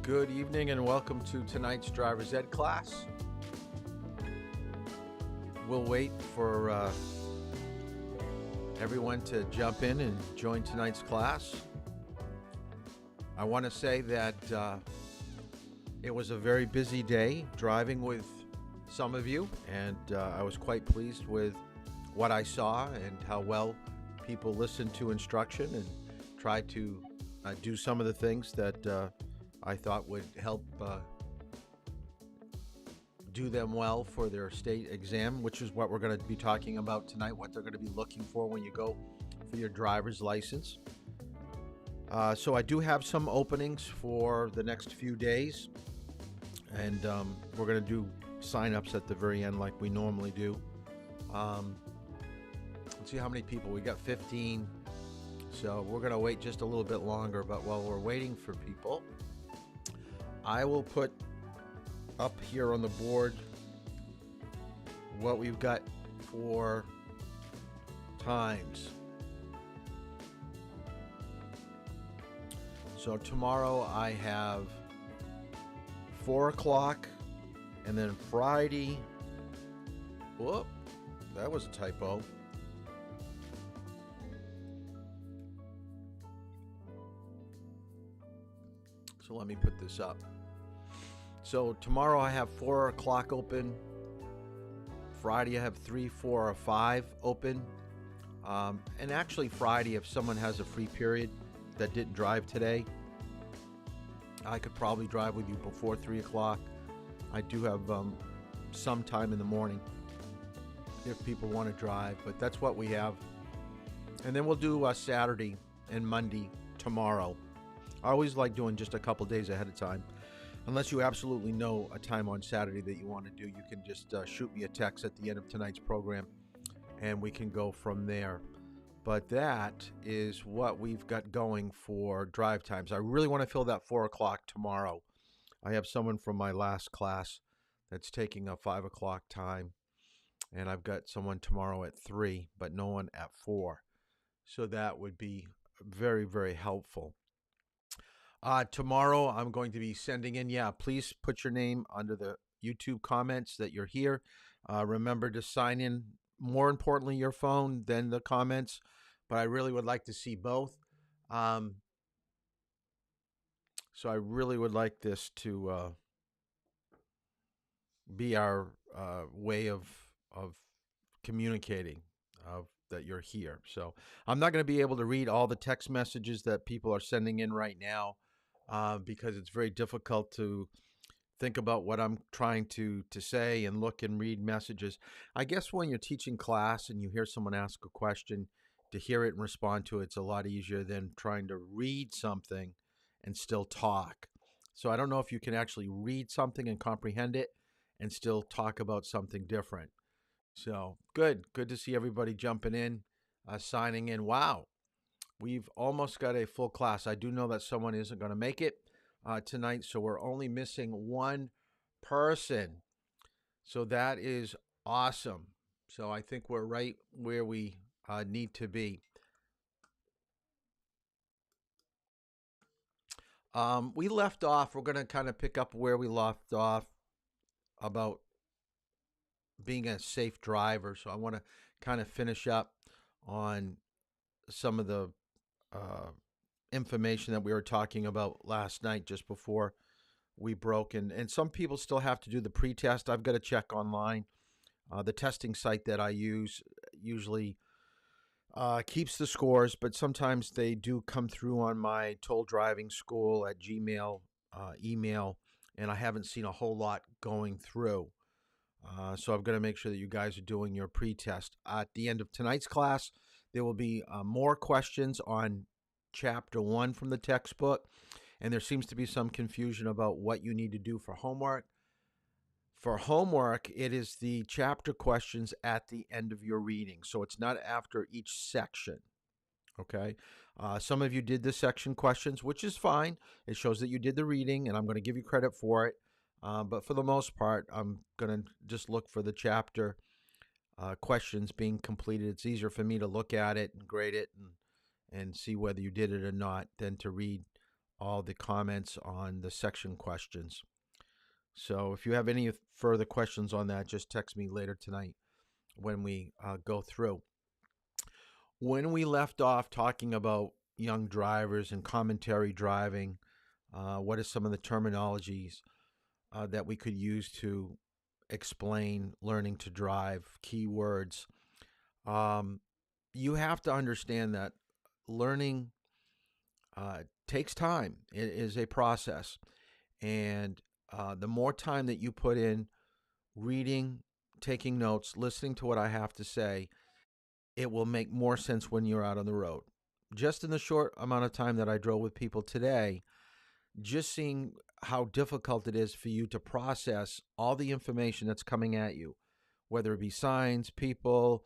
Good evening and welcome to tonight's driver's ed class. We'll wait for everyone to jump in and join tonight's class. I want to say that it was a very busy day driving with some of you, and I was quite pleased with what I saw and how well people listened to instruction and tried to do some of the things that I thought would help do them well for their state exam, which is what we're going to be talking about tonight, what they're going to be looking for when you go for your driver's license. So I do have some openings for the next few days, and we're going to do sign-ups at the very end like we normally do. Let's see how many people. We got 15, so we're going to wait just a little bit longer, but while we're waiting for people, I will put up here on the board what we've got for times. So tomorrow I have 4 o'clock, and then Friday, whoop, that was a typo. So let me put this up. So tomorrow I have 4 o'clock open. Friday I have 3, 4, or 5 open. And actually Friday, if someone has a free period that didn't drive today, I could probably drive with you before 3 o'clock. I do have some time in the morning if people want to drive, but that's what we have. And then we'll do Saturday and Monday tomorrow. I always like doing just a couple days ahead of time. Unless you absolutely know a time on Saturday that you want to do, you can just shoot me a text at the end of tonight's program, and we can go from there. But that is what we've got going for drive times. I really want to fill that 4 o'clock tomorrow. I have someone from my last class that's taking a 5 o'clock time, and I've got someone tomorrow at 3, but no one at 4. So that would be very, very helpful. Tomorrow I'm going to be sending in, please put your name under the YouTube comments that you're here. Remember to sign in, more importantly, your phone than the comments, but I really would like to see both. So I really would like this to be our way of communicating that you're here. So I'm not going to be able to read all the text messages that people are sending in right now, because it's very difficult to think about what I'm trying to say and look and read messages. I guess when you're teaching class and you hear someone ask a question, to hear it and respond to it's a lot easier than trying to read something and still talk. So I don't know if you can actually read something and comprehend it and still talk about something different. So good to see everybody jumping in, signing in. Wow. We've almost got a full class. I do know that someone isn't going to make it tonight, so we're only missing one person. So that is awesome. So I think we're right where we need to be. We left off, we're going to kind of pick up where we left off about being a safe driver. So I want to kind of finish up on some of the information that we were talking about last night just before we broke. And some people still have to do the pre-test. I've got to check online. The testing site that I use usually keeps the scores, but sometimes they do come through on my Toll Driving School at Gmail email, and I haven't seen a whole lot going through. So I've got to make sure that you guys are doing your pre-test. At the end of tonight's class, there will be more questions on Chapter 1 from the textbook, and there seems to be some confusion about what you need to do for homework. For homework, it is the chapter questions at the end of your reading, so it's not after each section, okay? Some of you did the section questions, which is fine. It shows that you did the reading, and I'm going to give you credit for it. But for the most part, I'm going to just look for the chapter questions being completed. It's easier for me to look at it and grade it and see whether you did it or not than to read all the comments on the section questions. So if you have any further questions on that, just text me later tonight when we go through. When we left off talking about young drivers and commentary driving, what are some of the terminologies that we could use to explain learning to drive, keywords? You have to understand that learning takes time. It is a process. And the more time that you put in reading, taking notes, listening to what I have to say, it will make more sense when you're out on the road. Just in the short amount of time that I drove with people today, just seeing how difficult it is for you to process all the information that's coming at you, whether it be signs, people,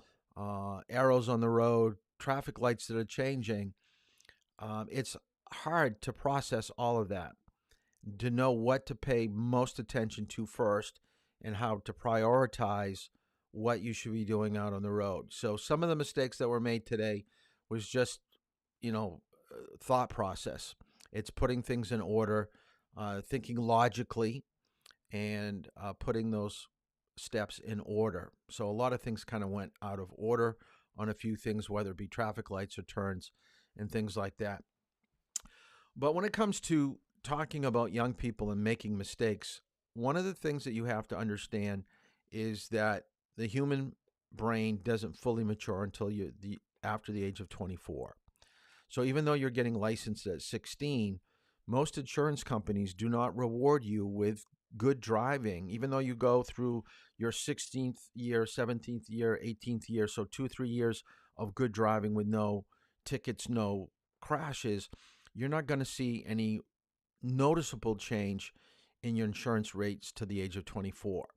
arrows on the road, traffic lights that are changing. It's hard to process all of that, to know what to pay most attention to first and how to prioritize what you should be doing out on the road. So some of the mistakes that were made today was just, thought process. It's putting things in order, thinking logically, and putting those steps in order. So a lot of things kind of went out of order on a few things, whether it be traffic lights or turns and things like that. But when it comes to talking about young people and making mistakes, one of the things that you have to understand is that the human brain doesn't fully mature until after the age of 24. So even though you're getting licensed at 16, most insurance companies do not reward you with good driving, even though you go through your 16th year, 17th year, 18th year, so 2-3 years of good driving with no tickets, no crashes. You're not going to see any noticeable change in your insurance rates to the age of 24.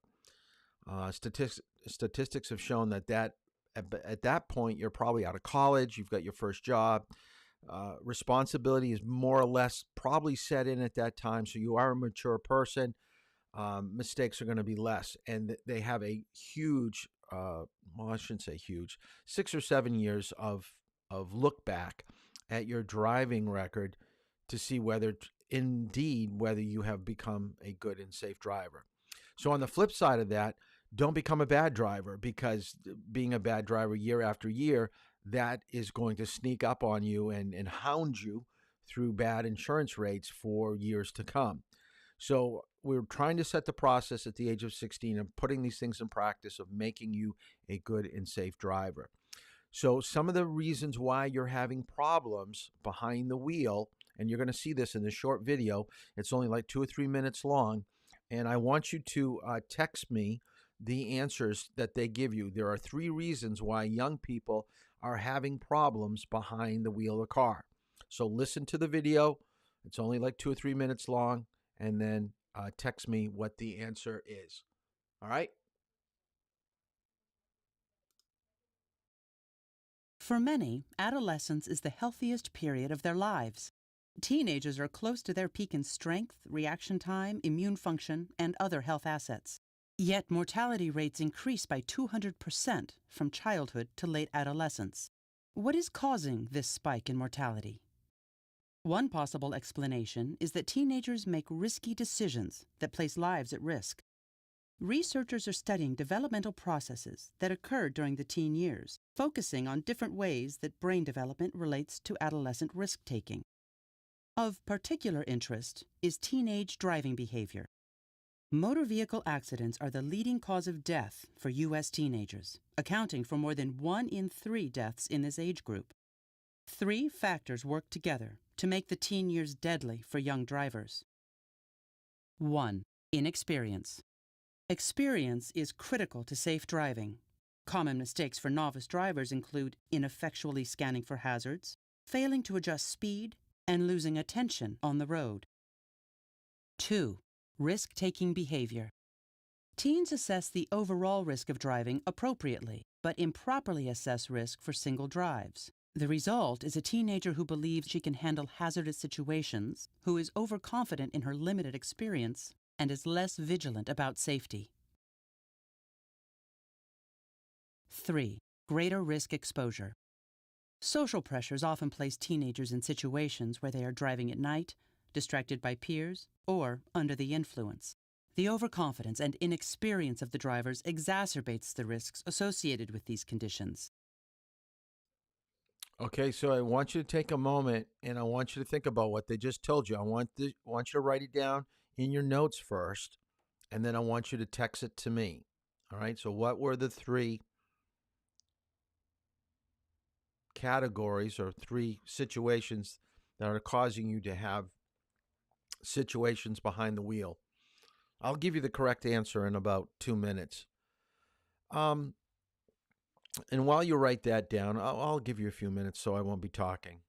Statistics have shown that at that point, you're probably out of college, you've got your first job. Responsibility is more or less probably set in at that time, so you are a mature person. Mistakes are going to be less, and they have a huge, well, I shouldn't say huge, 6 or 7 years of look back at your driving record to see whether you have become a good and safe driver. So on the flip side of that, don't become a bad driver, because being a bad driver year after year, that is going to sneak up on you and hound you through bad insurance rates for years to come. So we're trying to set the process at the age of 16 of putting these things in practice of making you a good and safe driver. So some of the reasons why you're having problems behind the wheel, and you're going to see this in this short video, it's only like 2 or 3 minutes long, and I want you to text me the answers that they give you. There are 3 reasons why young people are having problems behind the wheel of a car. So listen to the video. It's only like 2 or 3 minutes long, and then text me what the answer is. All right? For many, adolescence is the healthiest period of their lives. Teenagers are close to their peak in strength, reaction time, immune function, and other health assets. Yet mortality rates increase by 200% from childhood to late adolescence. What is causing this spike in mortality? One possible explanation is that teenagers make risky decisions that place lives at risk. Researchers are studying developmental processes that occur during the teen years, focusing on different ways that brain development relates to adolescent risk-taking. Of particular interest is teenage driving behavior. Motor vehicle accidents are the leading cause of death for U.S. teenagers, accounting for more than 1 in 3 deaths in this age group. 3 factors work together to make the teen years deadly for young drivers. 1. Inexperience. Experience is critical to safe driving. Common mistakes for novice drivers include ineffectually scanning for hazards, failing to adjust speed, and losing attention on the road. 2. Risk-taking behavior. Teens assess the overall risk of driving appropriately, but improperly assess risk for single drives. The result is a teenager who believes she can handle hazardous situations, who is overconfident in her limited experience, and is less vigilant about safety. 3. Greater risk exposure. Social pressures often place teenagers in situations where they are driving at night, distracted by peers, or under the influence. The overconfidence and inexperience of the drivers exacerbates the risks associated with these conditions. Okay, so I want you to take a moment and I want you to think about what they just told you. I want you to write it down in your notes first, and then I want you to text it to me. All right, so what were the three categories or three situations that are causing you to have situations behind the wheel? I'll give you the correct answer in about 2 minutes. And while you write that down, I'll give you a few minutes so I won't be talking.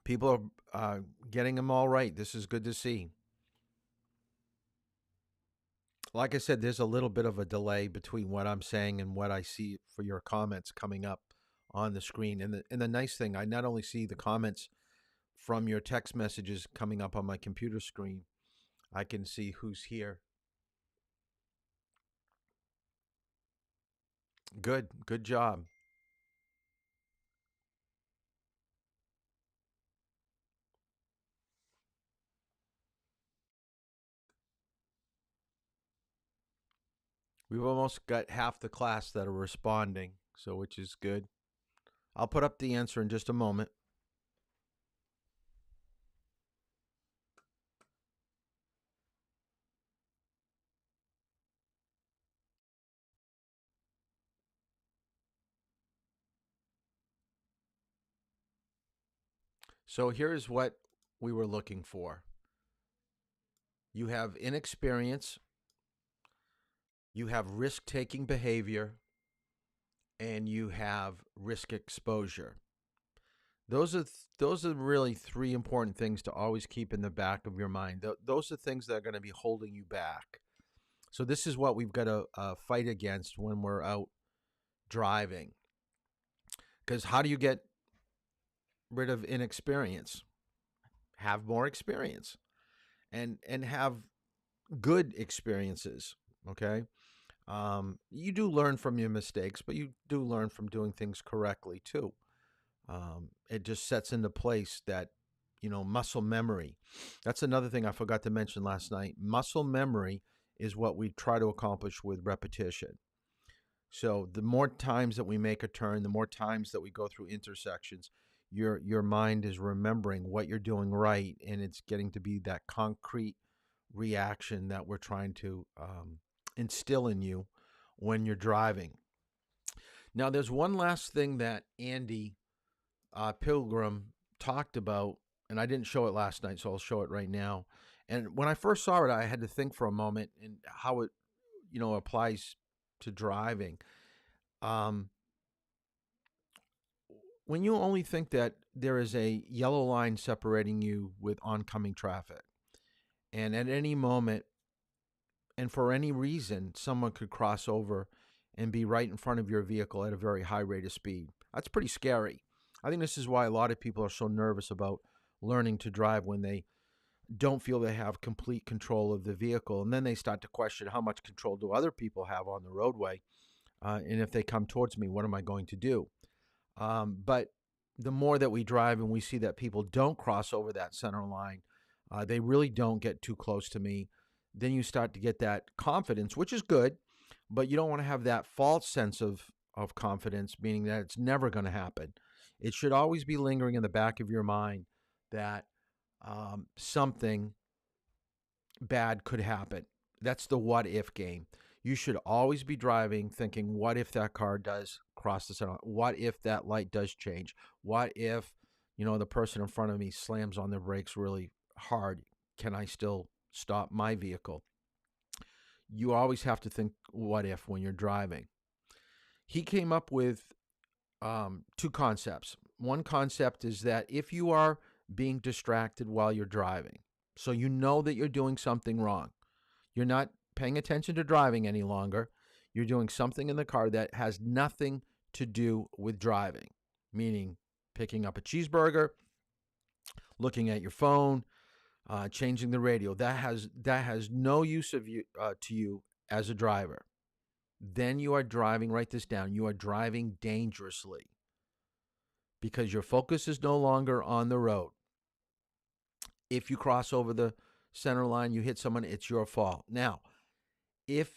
People are getting them all right. This is good to see. Like I said, there's a little bit of a delay between what I'm saying and what I see for your comments coming up on the screen. And the nice thing, I not only see the comments from your text messages coming up on my computer screen, I can see who's here. Good job. We've almost got half the class that are responding, so which is good. I'll put up the answer in just a moment. So here's what we were looking for. You have inexperience, you have risk-taking behavior, and you have risk exposure. Those are really three important things to always keep in the back of your mind. Those are things that are going to be holding you back. So this is what we've got to fight against when we're out driving. Because how do you get rid of inexperience? Have more experience, and have good experiences. Okay. You do learn from your mistakes, but you do learn from doing things correctly too. It just sets into place that, muscle memory. That's another thing I forgot to mention last night. Muscle memory is what we try to accomplish with repetition. So the more times that we make a turn, the more times that we go through intersections, your mind is remembering what you're doing right, and it's getting to be that concrete reaction that we're trying to instill in you when you're driving. Now, there's one last thing that Andy Pilgrim talked about, and I didn't show it last night, so I'll show it right now. And when I first saw it, I had to think for a moment and how it, applies to driving. When you only think that there is a yellow line separating you with oncoming traffic, and at any moment, and for any reason, someone could cross over and be right in front of your vehicle at a very high rate of speed. That's pretty scary. I think this is why a lot of people are so nervous about learning to drive when they don't feel they have complete control of the vehicle. And then they start to question, how much control do other people have on the roadway? And if they come towards me, what am I going to do? But the more that we drive and we see that people don't cross over that center line, they really don't get too close to me, then you start to get that confidence, which is good, but you don't want to have that false sense of confidence, meaning that it's never going to happen. It should always be lingering in the back of your mind that something bad could happen. That's the what if game. You should always be driving thinking, what if that car does cross the center line? What if that light does change? What if, the person in front of me slams on their brakes really hard? Can I still stop my vehicle? You always have to think what if when you're driving. He came up with two concepts. One concept is that if you are being distracted while you're driving, so you know that you're doing something wrong, you're not paying attention to driving any longer, you're doing something in the car that has nothing to do with driving, meaning picking up a cheeseburger, looking at your phone, changing the radio, that has no use of you to you as a driver. Then you are driving, write this down, you are driving dangerously because your focus is no longer on the road. If you cross over the center line, you hit someone, it's your fault. Now, if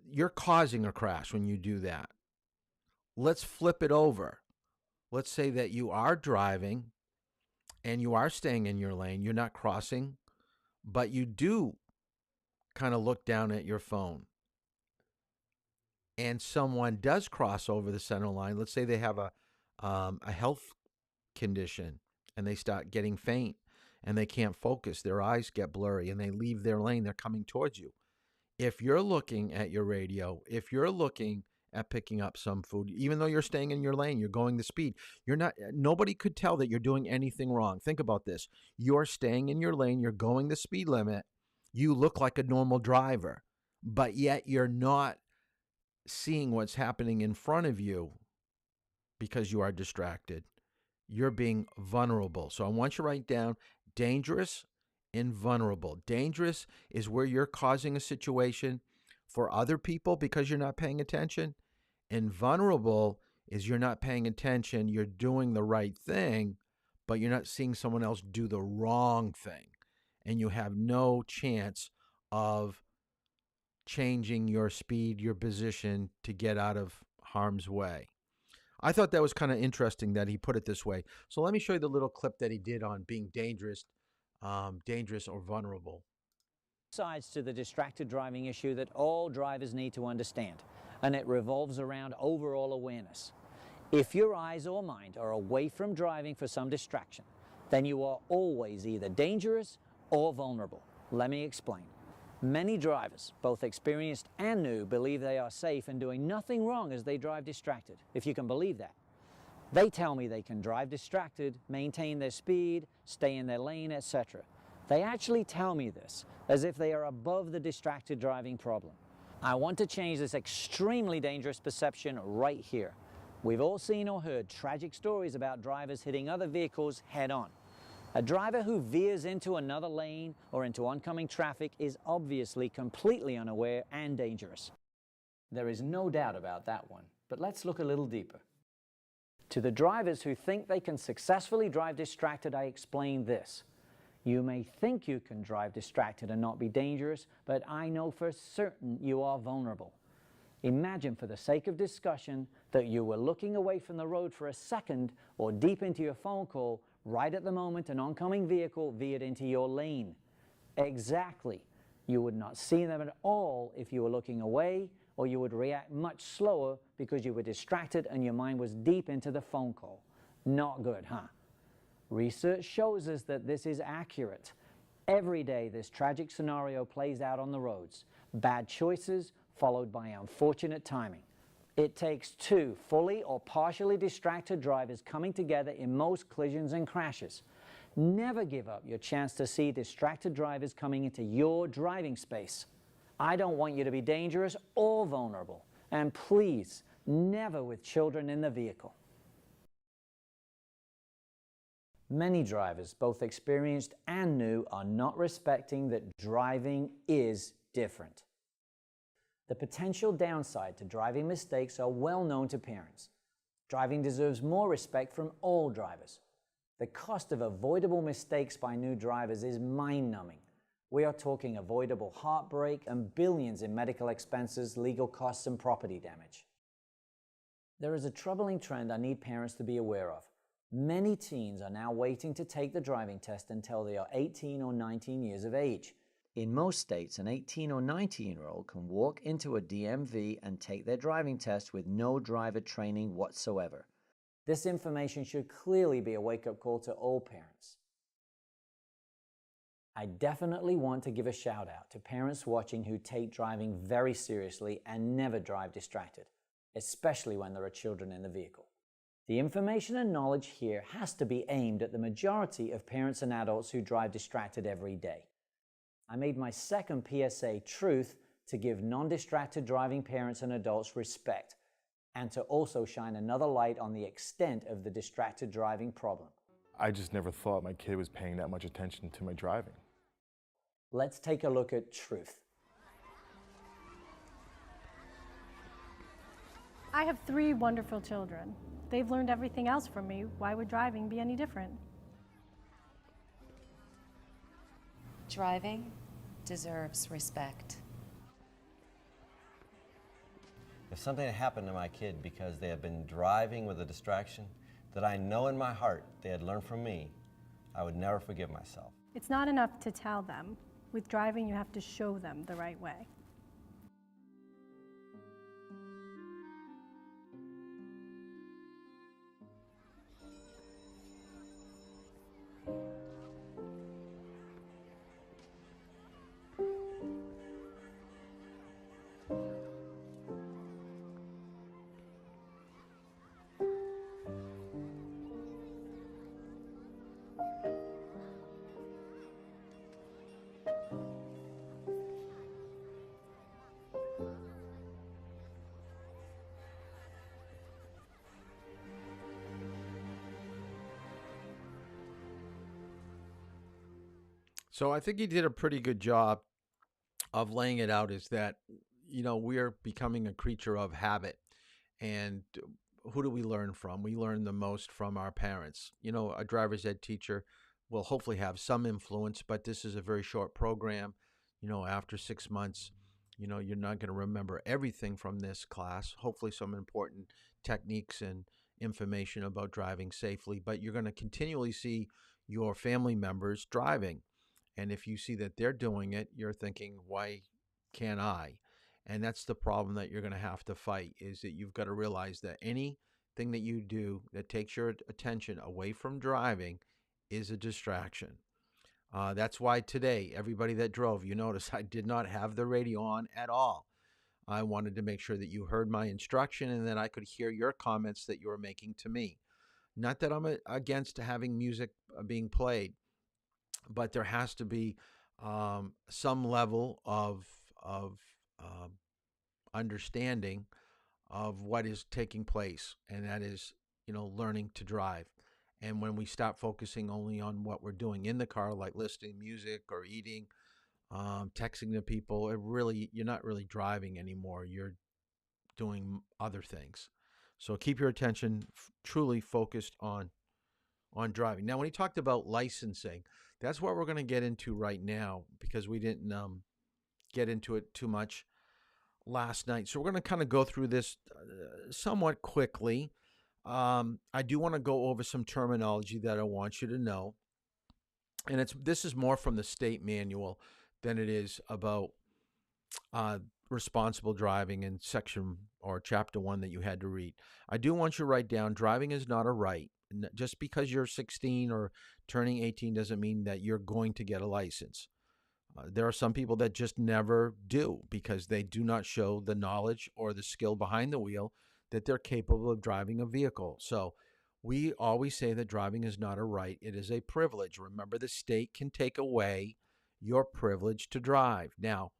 you're causing a crash when you do that, let's flip it over. Let's say that you are driving and you are staying in your lane, you're not crossing, but you do kind of look down at your phone and someone does cross over the center line. Let's say they have a health condition and they start getting faint and they can't focus, their eyes get blurry and they leave their lane, they're coming towards you. If you're looking at your radio, if you're looking at picking up some food, even though you're staying in your lane, you're going the speed, nobody could tell that you're doing anything wrong. Think about this. You're staying in your lane, you're going the speed limit, you look like a normal driver, but yet you're not seeing what's happening in front of you because you are distracted. You're being vulnerable. So I want you to write down dangerous and vulnerable. Dangerous is where you're causing a situation for other people because you're not paying attention. And vulnerable is you're not paying attention, you're doing the right thing, but you're not seeing someone else do the wrong thing. And you have no chance of changing your speed, your position to get out of harm's way. I thought that was kind of interesting that he put it this way. So let me show you the little clip that he did on being dangerous or vulnerable. Sides to the distracted driving issue that all drivers need to understand, and it revolves around overall awareness. If your eyes or mind are away from driving for some distraction, then you are always either dangerous or vulnerable. Let me explain. Many drivers, both experienced and new, believe they are safe and doing nothing wrong as they drive distracted, if you can believe that. They tell me they can drive distracted, maintain their speed, stay in their lane, etc. They actually tell me this as if they are above the distracted driving problem. I want to change this extremely dangerous perception right here. We've all seen or heard tragic stories about drivers hitting other vehicles head-on. A driver who veers into another lane or into oncoming traffic is obviously completely unaware and dangerous. There is no doubt about that one, but let's look a little deeper. To the drivers who think they can successfully drive distracted, I explain this. You may think you can drive distracted and not be dangerous, but I know for certain you are vulnerable. Imagine, for the sake of discussion, that you were looking away from the road for a second or deep into your phone call right at the moment an oncoming vehicle veered into your lane. Exactly. You would not see them at all if you were looking away, or you would react much slower because you were distracted and your mind was deep into the phone call. Not good, huh? Research shows us that this is accurate. Every day this tragic scenario plays out on the roads. Bad choices followed by unfortunate timing. It takes two fully or partially distracted drivers coming together in most collisions and crashes. Never give up your chance to see distracted drivers coming into your driving space. I don't want you to be dangerous or vulnerable. And please, never with children in the vehicle. Many drivers, both experienced and new, are not respecting that driving is different. The potential downside to driving mistakes are well known to parents. Driving deserves more respect from all drivers. The cost of avoidable mistakes by new drivers is mind-numbing. We are talking avoidable heartbreak and billions in medical expenses, legal costs, and property damage. There is a troubling trend I need parents to be aware of. Many teens are now waiting to take the driving test until they are 18 or 19 years of age. In most states, an 18 or 19-year-old can walk into a DMV and take their driving test with no driver training whatsoever. This information should clearly be a wake-up call to all parents. I definitely want to give a shout-out to parents watching who take driving very seriously and never drive distracted, especially when there are children in the vehicle. The information and knowledge here has to be aimed at the majority of parents and adults who drive distracted every day. I made my second PSA truth to give non-distracted driving parents and adults respect, and to also shine another light on the extent of the distracted driving problem. I just never thought my kid was paying that much attention to my driving. Let's take a look at truth. I have 3 wonderful children. They've learned everything else from me. Why would driving be any different? Driving deserves respect. If something had happened to my kid because they had been driving with a distraction that I know in my heart they had learned from me, I would never forgive myself. It's not enough to tell them. With driving, you have to show them the right way. So I think he did a pretty good job of laying it out, is that, we're becoming a creature of habit. And who do we learn from? We learn the most from our parents. A driver's ed teacher will hopefully have some influence, but this is a very short program. After 6 months, you're not going to remember everything from this class. Hopefully some important techniques and information about driving safely, but you're going to continually see your family members driving. And if you see that they're doing it, you're thinking, why can't I? And that's the problem that you're going to have to fight, is that you've got to realize that anything that you do that takes your attention away from driving is a distraction. That's why today, everybody that drove, you notice I did not have the radio on at all. I wanted to make sure that you heard my instruction and that I could hear your comments that you were making to me. Not that I'm against having music being played, but there has to be some level of understanding of what is taking place, and that is, learning to drive. And when we stop focusing only on what we're doing in the car, like listening to music or eating, texting to people, you're not really driving anymore. You're doing other things. So keep your attention truly focused on driving. Now, when he talked about licensing, that's what we're going to get into right now, because we didn't get into it too much last night. So we're going to kind of go through this somewhat quickly. I do want to go over some terminology that I want you to know. And this is more from the state manual than it is about responsible driving in section or chapter 1 that you had to read. I do want you to write down, driving is not a right. Just because you're 16 or turning 18 doesn't mean that you're going to get a license. There are some people that just never do because they do not show the knowledge or the skill behind the wheel that they're capable of driving a vehicle. So we always say that driving is not a right. It is a privilege. Remember, the state can take away your privilege to drive. Now,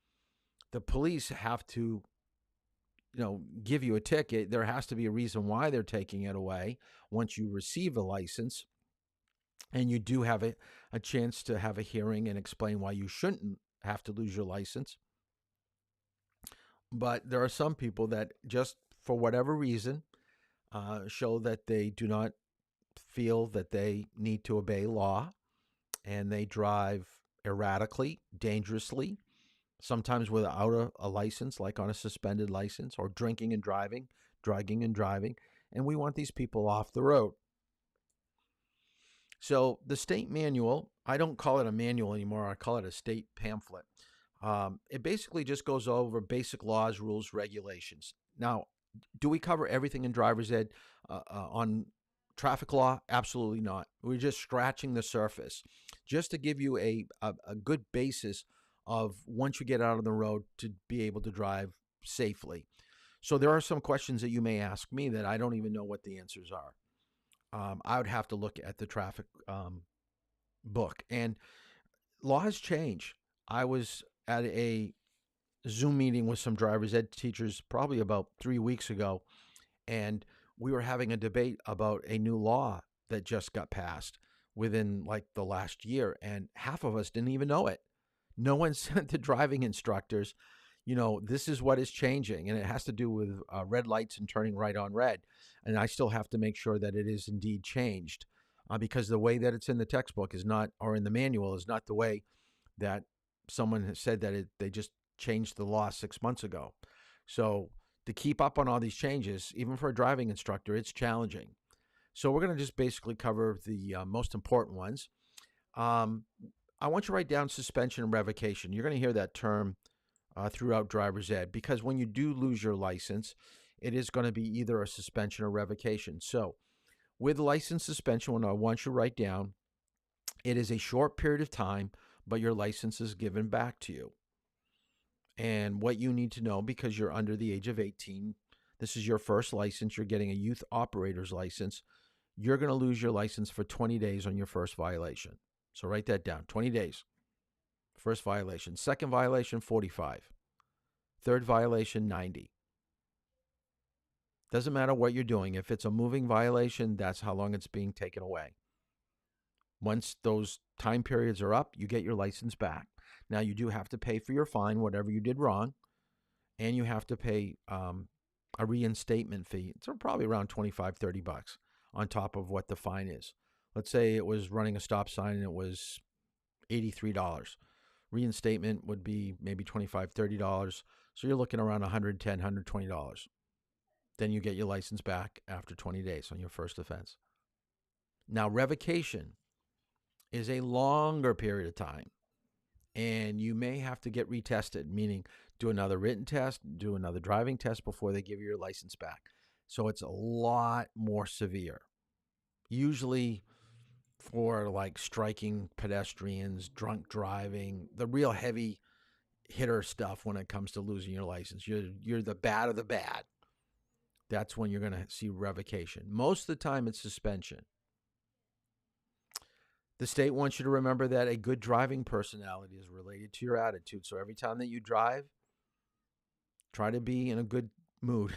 the police have to give you a ticket. There has to be a reason why they're taking it away once you receive a license. And you do have a chance to have a hearing and explain why you shouldn't have to lose your license. But there are some people that just for whatever reason show that they do not feel that they need to obey law, and they drive erratically, dangerously, sometimes without a license, like on a suspended license, or drinking and driving, drugging and driving, and we want these people off the road. So the state manual, I don't call it a manual anymore, I call it a state pamphlet. It basically just goes over basic laws, rules, regulations. Now, do we cover everything in driver's ed on traffic law? Absolutely not. We're just scratching the surface, just to give you a good basis of once you get out on the road to be able to drive safely. So there are some questions that you may ask me that I don't even know what the answers are. I would have to look at the traffic book, and law has changed. I was at a Zoom meeting with some driver's ed teachers probably about 3 weeks ago, and we were having a debate about a new law that just got passed within like the last year, and half of us didn't even know it. No one sent the driving instructors, this is what is changing, and it has to do with red lights and turning right on red. And I still have to make sure that it is indeed changed, because the way that it's in the textbook is not, or in the manual is not the way that someone has said that they just changed the law 6 months ago. So to keep up on all these changes, even for a driving instructor, it's challenging. So we're going to just basically cover the most important ones. I want you to write down suspension and revocation. You're going to hear that term throughout driver's ed, because when you do lose your license, it is going to be either a suspension or revocation. So with license suspension, what I want you to write down, it is a short period of time, but your license is given back to you. And what you need to know, because you're under the age of 18, this is your first license, you're getting a youth operator's license, you're going to lose your license for 20 days on your first violation. So write that down, 20 days. First violation. Second violation, 45. Third violation, 90. Doesn't matter what you're doing. If it's a moving violation, that's how long it's being taken away. Once those time periods are up, you get your license back. Now, you do have to pay for your fine, whatever you did wrong, and you have to pay a reinstatement fee. It's probably around $25, $30 on top of what the fine is. Let's say it was running a stop sign and it was $83. Reinstatement would be maybe $25, $30. So you're looking around $110, $120. Then you get your license back after 20 days on your first offense. Now, revocation is a longer period of time, and you may have to get retested, meaning do another written test, do another driving test before they give you your license back. So it's a lot more severe. Usually for like striking pedestrians, drunk driving, the real heavy hitter stuff when it comes to losing your license. You're the bad of the bad. That's when you're going to see revocation. Most of the time it's suspension. The state wants you to remember that a good driving personality is related to your attitude. So every time that you drive, try to be in a good mood.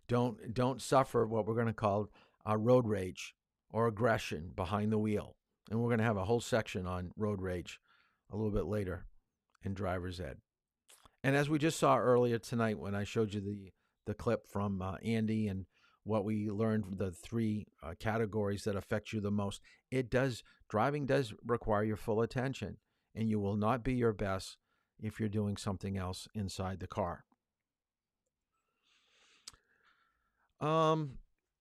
Don't suffer what we're going to call road rage or aggression behind the wheel. And we're going to have a whole section on road rage a little bit later in driver's ed. And as we just saw earlier tonight when I showed you the clip from Andy and what we learned, the three categories that affect you the most, driving does require your full attention, and you will not be your best if you're doing something else inside the car.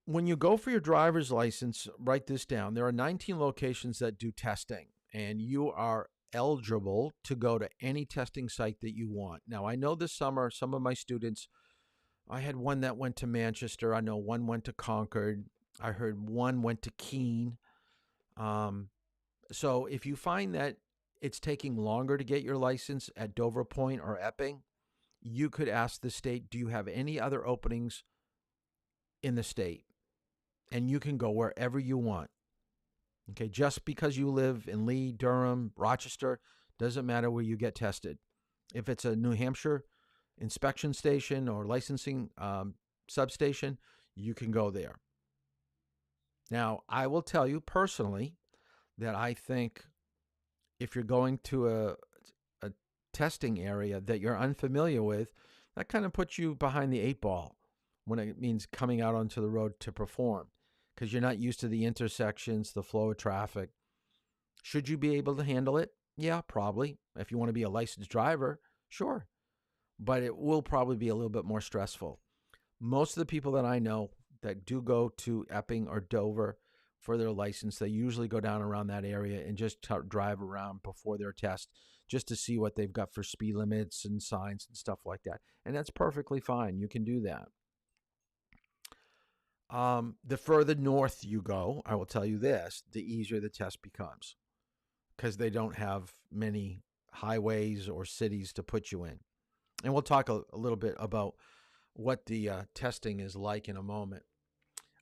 When you go for your driver's license, write this down. There are 19 locations that do testing, and you are eligible to go to any testing site that you want. Now, I know this summer, some of my students, I had one that went to Manchester. I know one went to Concord. I heard one went to Keene. So if you find that it's taking longer to get your license at Dover Point or Epping, you could ask the state, do you have any other openings in the state? And you can go wherever you want. Okay, just because you live in Lee, Durham, Rochester, doesn't matter where you get tested. If it's a New Hampshire inspection station or licensing substation, you can go there. Now, I will tell you personally that I think if you're going to a testing area that you're unfamiliar with, that kind of puts you behind the eight ball when it means coming out onto the road to perform, because you're not used to the intersections, the flow of traffic. Should you be able to handle it? Yeah, probably. If you want to be a licensed driver, sure. But it will probably be a little bit more stressful. Most of the people that I know that do go to Epping or Dover for their license, they usually go down around that area and just drive around before their test just to see what they've got for speed limits and signs and stuff like that. And that's perfectly fine. You can do that. The further north you go, I will tell you this, the easier the test becomes, because they don't have many highways or cities to put you in. And we'll talk a little bit about what the testing is like in a moment.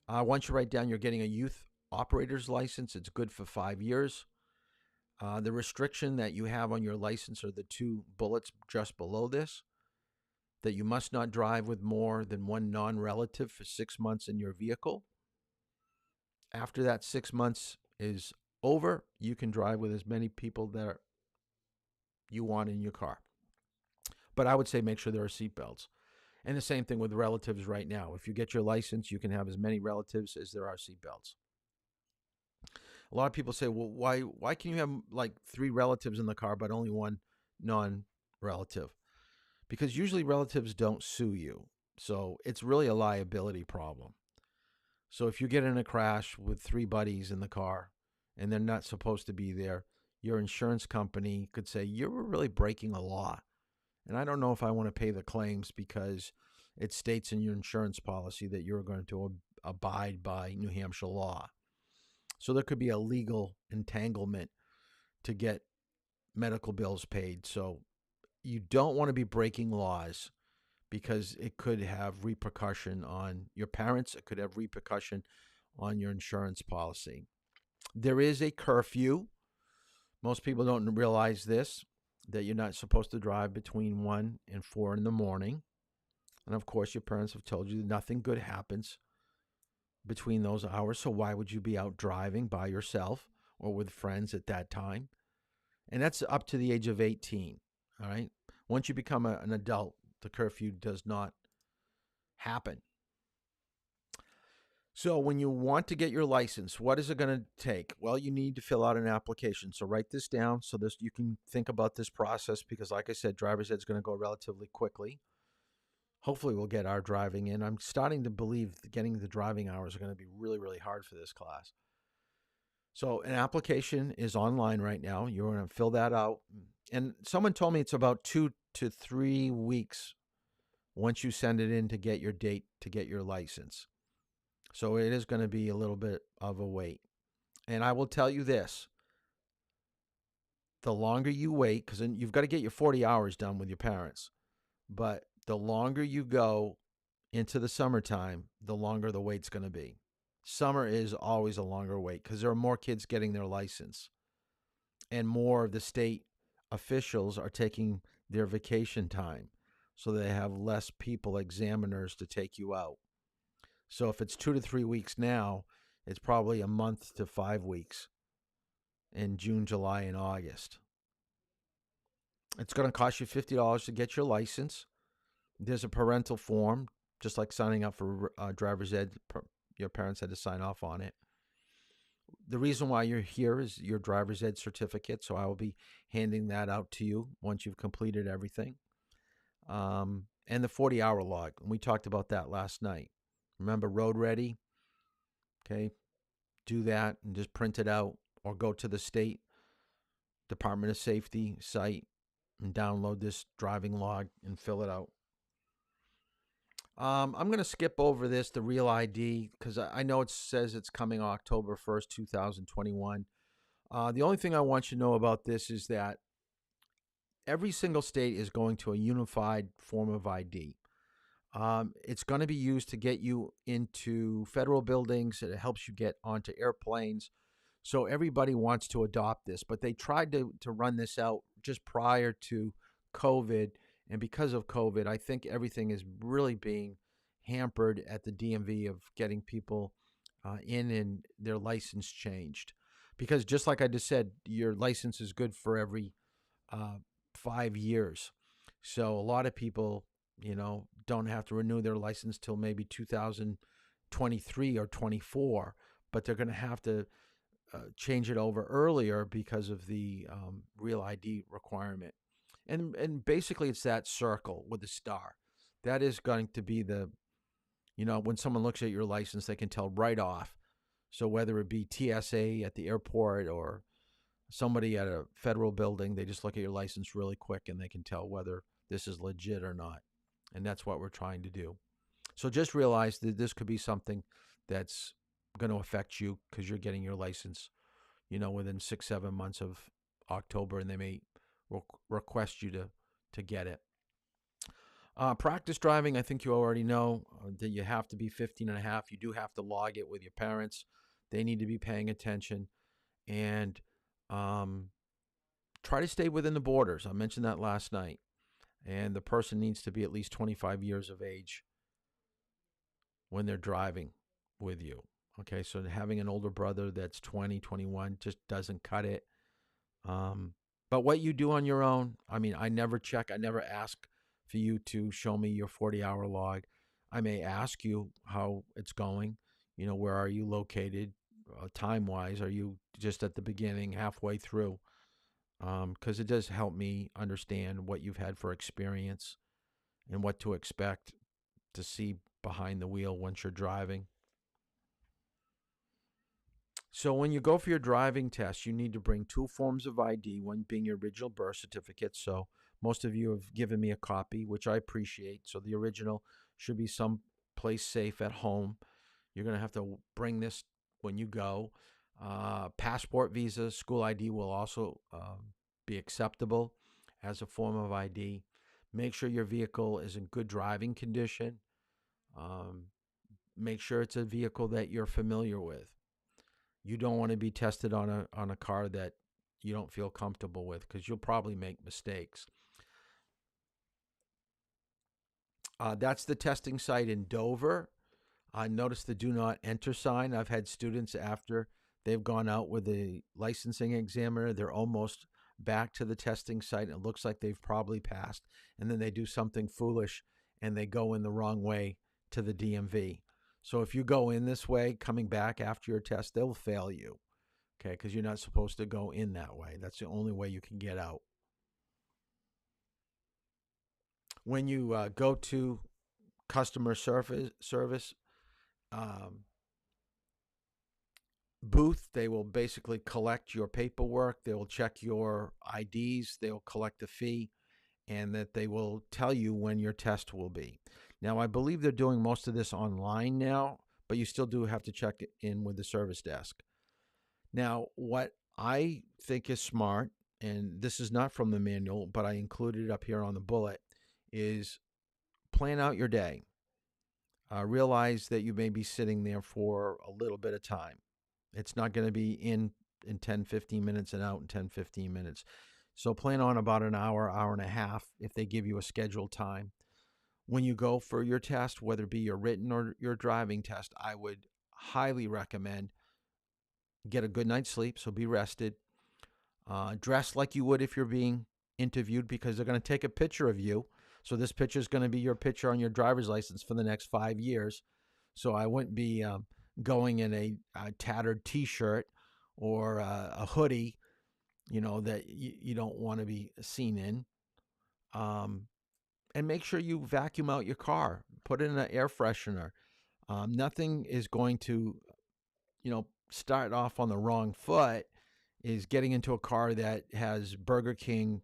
Once you write down you're getting a youth operator's license, it's good for 5 years. The restriction that you have on your license are the two bullets just below this, that you must not drive with more than one non-relative for 6 months in your vehicle. After that 6 months is over, you can drive with as many people that you want in your car. But I would say make sure there are seatbelts. And the same thing with relatives right now. If you get your license, you can have as many relatives as there are seatbelts. A lot of people say, well, why can you have like 3 relatives in the car but only 1 non-relative? Because usually relatives don't sue you. So it's really a liability problem. So if you get in a crash with 3 buddies in the car and they're not supposed to be there, your insurance company could say, you're really breaking the law. And I don't know if I want to pay the claims because it states in your insurance policy that you're going to abide by New Hampshire law. So there could be a legal entanglement to get medical bills paid. So you don't want to be breaking laws because it could have repercussion on your parents. It could have repercussion on your insurance policy. There is a curfew. Most people don't realize this, that you're not supposed to drive between 1 and 4 in the morning. And of course, your parents have told you that nothing good happens between those hours. So why would you be out driving by yourself or with friends at that time? And that's up to the age of 18. All right. Once you become an adult, the curfew does not happen. So when you want to get your license, what is it going to take? Well, you need to fill out an application. So write this down so this you can think about this process because, like I said, driver's ed is going to go relatively quickly. Hopefully we'll get our driving in. I'm starting to believe that getting the driving hours are going to be really, really hard for this class. So an application is online right now. You're going to fill that out. And someone told me it's about 2 to 3 weeks once you send it in to get your date to get your license. So it is going to be a little bit of a wait. And I will tell you this. The longer you wait, because you've got to get your 40 hours done with your parents. But the longer you go into the summertime, the longer the wait's going to be. Summer is always a longer wait because there are more kids getting their license. And more of the state officials are taking their vacation time. So they have less people, examiners, to take you out. So if it's 2 to 3 weeks now, it's probably a month to 5 weeks in June, July, and August. It's going to cost you $50 to get your license. There's a parental form, just like signing up for driver's ed. Your parents had to sign off on it. The reason why you're here is your driver's ed certificate, so I will be handing that out to you once you've completed everything. And the 40-hour log, and we talked about that last night. Remember, Road Ready? Okay, do that and just print it out or go to the state Department of Safety site and download this driving log and fill it out. I'm going to skip over this, the Real ID, because I know it says it's coming October 1st, 2021. The only thing I want you to know about this is that every single state is going to a unified form of ID. It's going to be used to get you into federal buildings. It helps you get onto airplanes. So everybody wants to adopt this, but they tried to run this out just prior to COVID. And because of COVID, I think everything is really being hampered at the DMV of getting people in and their license changed. Because just like I just said, your license is good for every 5 years. So a lot of people, don't have to renew their license till maybe 2023 or 24, but they're going to have to change it over earlier because of the Real ID requirement. And basically it's that circle with the star. That is going to be the, when someone looks at your license, they can tell right off. So whether it be TSA at the airport or somebody at a federal building, they just look at your license really quick and they can tell whether this is legit or not. And that's what we're trying to do. So just realize that this could be something that's going to affect you because you're getting your license, within 6-7 months of October, and they may request you to get it. Practice driving, I think you already know that you have to be 15 and a half. You do have to log it with your parents. They need to be paying attention. And try to stay within the borders. I mentioned that last night. And the person needs to be at least 25 years of age when they're driving with you. Okay, so having an older brother that's 20, 21 just doesn't cut it. But But what you do on your own, I mean, I never check, I never ask for you to show me your 40-hour log. I may ask you how it's going. Where are you located time-wise? Are you just at the beginning, halfway through? Because it does help me understand what you've had for experience and what to expect to see behind the wheel once you're driving. So when you go for your driving test, you need to bring 2 forms of ID, one being your original birth certificate. So most of you have given me a copy, which I appreciate. So the original should be someplace safe at home. You're going to have to bring this when you go. Passport, visa, school ID will also be acceptable as a form of ID. Make sure your vehicle is in good driving condition. Make sure it's a vehicle that you're familiar with. You don't want to be tested on a car that you don't feel comfortable with, because you'll probably make mistakes. That's the testing site in Dover. Notice the do not enter sign. I've had students, after they've gone out with a licensing examiner, they're almost back to the testing site, and it looks like they've probably passed, and then they do something foolish and they go in the wrong way to the DMV. So if you go in this way, coming back after your test, they'll fail you, okay, because you're not supposed to go in that way. That's the only way you can get out. When you go to customer service booth, they will basically collect your paperwork. They will check your IDs. They will collect a fee, and that they will tell you when your test will be. Now, I believe they're doing most of this online now, but you still do have to check in with the service desk. Now, what I think is smart, and this is not from the manual, but I included it up here on the bullet, is plan out your day. Realize that you may be sitting there for a little bit of time. It's not going to be in 10, 15 minutes and out in 10, 15 minutes. So plan on about an hour, hour and a half if they give you a scheduled time. When you go for your test, whether it be your written or your driving test, I would highly recommend get a good night's sleep, so be rested. Dress like you would if you're being interviewed, because they're going to take a picture of you. So this picture is going to be your picture on your driver's license for the next 5 years. So I wouldn't be going in a tattered T-shirt or a hoodie, that you don't want to be seen in. And make sure you vacuum out your car. Put in an air freshener. Nothing is going to, start off on the wrong foot is getting into a car that has Burger King,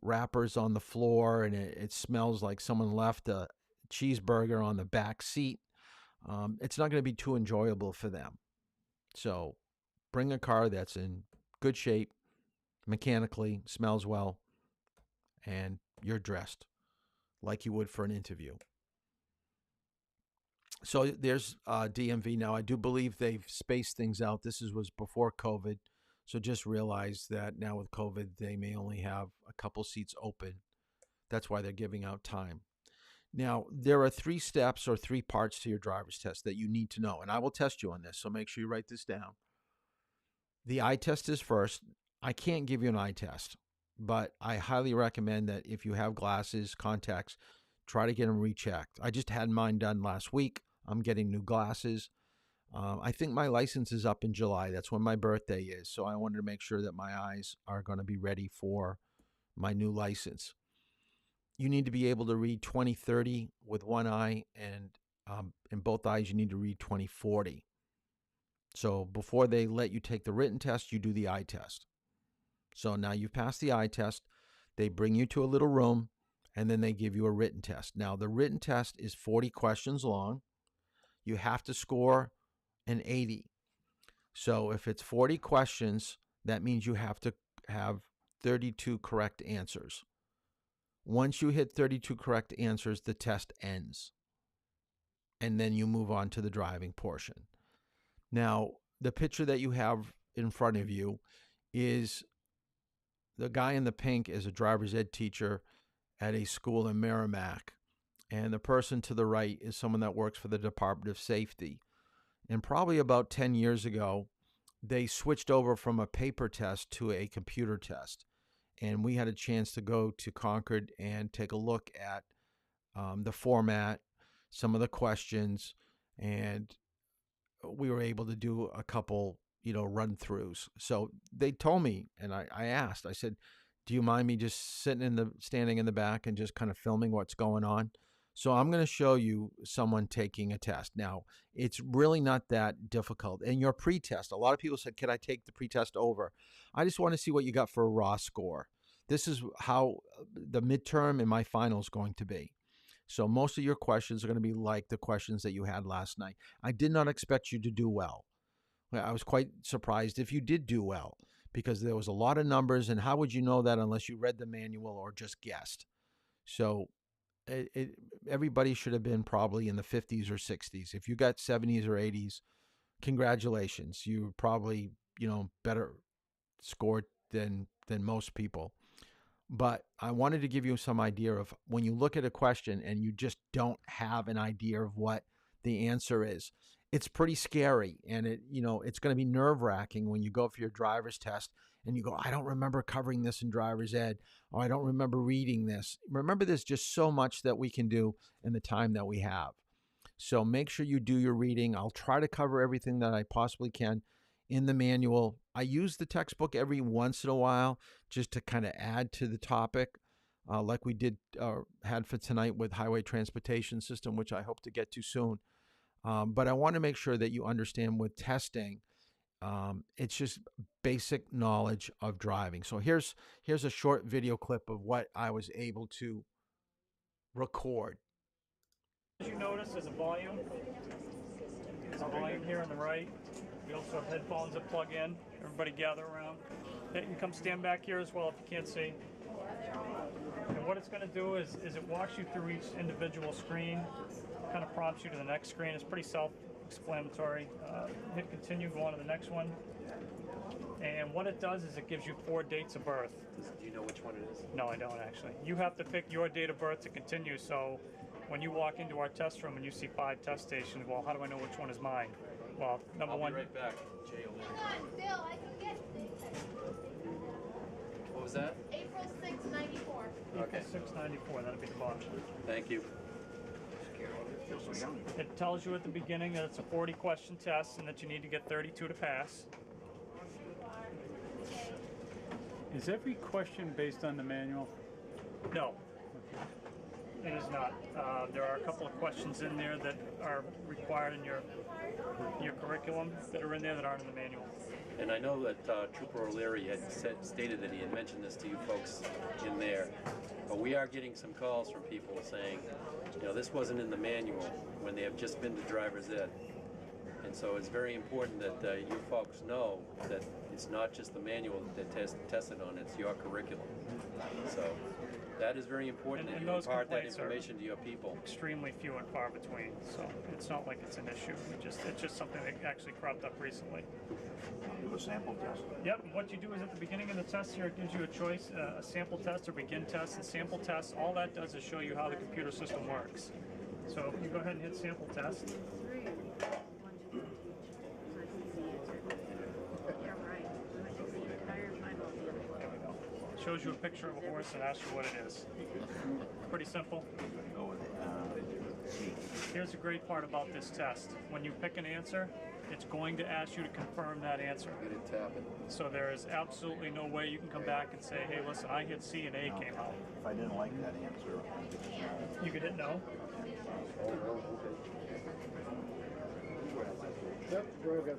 wrappers on the floor, and it smells like someone left a cheeseburger on the back seat. It's not going to be too enjoyable for them. So bring a car that's in good shape, mechanically, smells well, and you're dressed like you would for an interview. So there's DMV now. I do believe they've spaced things out. This was before COVID. So just realize that now with COVID, they may only have a couple seats open. That's why they're giving out time. Now, there are 3 steps or 3 parts to your driver's test that you need to know. And I will test you on this, so make sure you write this down. The eye test is first. I can't give you an eye test, but I highly recommend that if you have glasses, contacts, try to get them rechecked. I just had mine done last week. I'm getting new glasses. I think my license is up in July. That's when my birthday is. So I wanted to make sure that my eyes are going to be ready for my new license. You need to be able to read 20/30 with one eye, and in both eyes you need to read 20/40. So before they let you take the written test, you do the eye test. So now you've passed the eye test. They bring you to a little room, and then they give you a written test. Now, the written test is 40 questions long. You have to score an 80. So if it's 40 questions, that means you have to have 32 correct answers. Once you hit 32 correct answers, the test ends. And then you move on to the driving portion. Now, the picture that you have in front of you is the guy in the pink is a driver's ed teacher at a school in Merrimack. And the person to the right is someone that works for the Department of Safety. And probably about 10 years ago, they switched over from a paper test to a computer test. And we had a chance to go to Concord and take a look at the format, some of the questions, and we were able to do a couple, run-throughs. So they told me, and I asked, I said, do you mind me just standing in the back and just kind of filming what's going on? So I'm going to show you someone taking a test. Now, it's really not that difficult. And your pre-test, a lot of people said, can I take the pre-test over? I just want to see what you got for a raw score. This is how the midterm and my final is going to be. So most of your questions are going to be like the questions that you had last night. I did not expect you to do well. I was quite surprised if you did do well, because there was a lot of numbers, and how would you know that unless you read the manual or just guessed? So everybody should have been probably in the 50s or 60s. If you got 70s or 80s, congratulations. You probably, better scored than most people. But I wanted to give you some idea of when you look at a question and you just don't have an idea of what the answer is. It's pretty scary, and it's going to be nerve-wracking when you go for your driver's test and you go, I don't remember covering this in driver's ed, or I don't remember reading this. Remember, there's just so much that we can do in the time that we have. So make sure you do your reading. I'll try to cover everything that I possibly can in the manual. I use the textbook every once in a while just to kind of add to the topic, like we had for tonight with highway transportation system, which I hope to get to soon. But I want to make sure that you understand with testing, it's just basic knowledge of driving. So here's a short video clip of what I was able to record. As you notice, there's a volume. There's a volume here on the right. We also have headphones that plug in. Everybody gather around. You can come stand back here as well if you can't see. And what it's going to do is it walks you through each individual screen, kind of prompts you to the next screen. It's pretty self-explanatory. Hit continue, go on to the next one. And what it does is it gives you 4 dates of birth. Do you know which one it is? No, I don't actually. You have to pick your date of birth to continue. So when you walk into our test room and you see 5 test stations, well, how do I know which one is mine? Well, number one. I'll be right back. Jay will Bill, I can get What was that? April 6, 94. Okay. April 6, 94, that'll be the bottom. Thank you. It tells you at the beginning that it's a 40-question test and that you need to get 32 to pass. Is every question based on the manual? No, it is not. There are a couple of questions in there that are required in your curriculum that are in there that aren't in the manual. And I know that Trooper O'Leary had stated that he had mentioned this to you folks in there, but we are getting some calls from people saying, this wasn't in the manual when they have just been to driver's ed. And so it's very important that you folks know that it's not just the manual that tested on, it's your curriculum. So that is very important that you impart that information to your people. Extremely few and far between, so it's not like it's an issue. It's just something that actually cropped up recently. Do a sample test. Yep, what you do is at the beginning of the test here, it gives you a choice, a sample test or begin test. And sample test, all that does is show you how the computer system works. So you go ahead and hit sample test. Shows you a picture of a horse and asks you what it is. Pretty simple. Here's a great part about this test. When you pick an answer, it's going to ask you to confirm that answer. So there is absolutely no way you can come back and say, hey, listen, I hit C and A came out. If I didn't like that answer, you could hit no. Yep, there you go.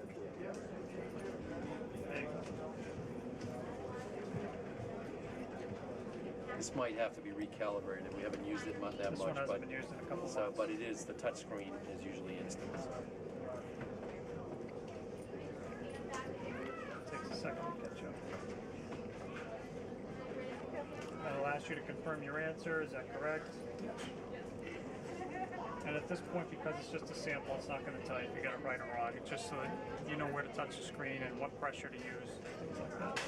This might have to be recalibrated. We haven't used it that this much, one hasn't been used in a couple months. But it is, the touch screen is usually instant. Takes a second to catch up. That'll ask you to confirm your answer. Is that correct? Yes. And at this point, because it's just a sample, it's not going to tell you if you got it right or wrong. It's just so that you know where to touch the screen and what pressure to use, things like that.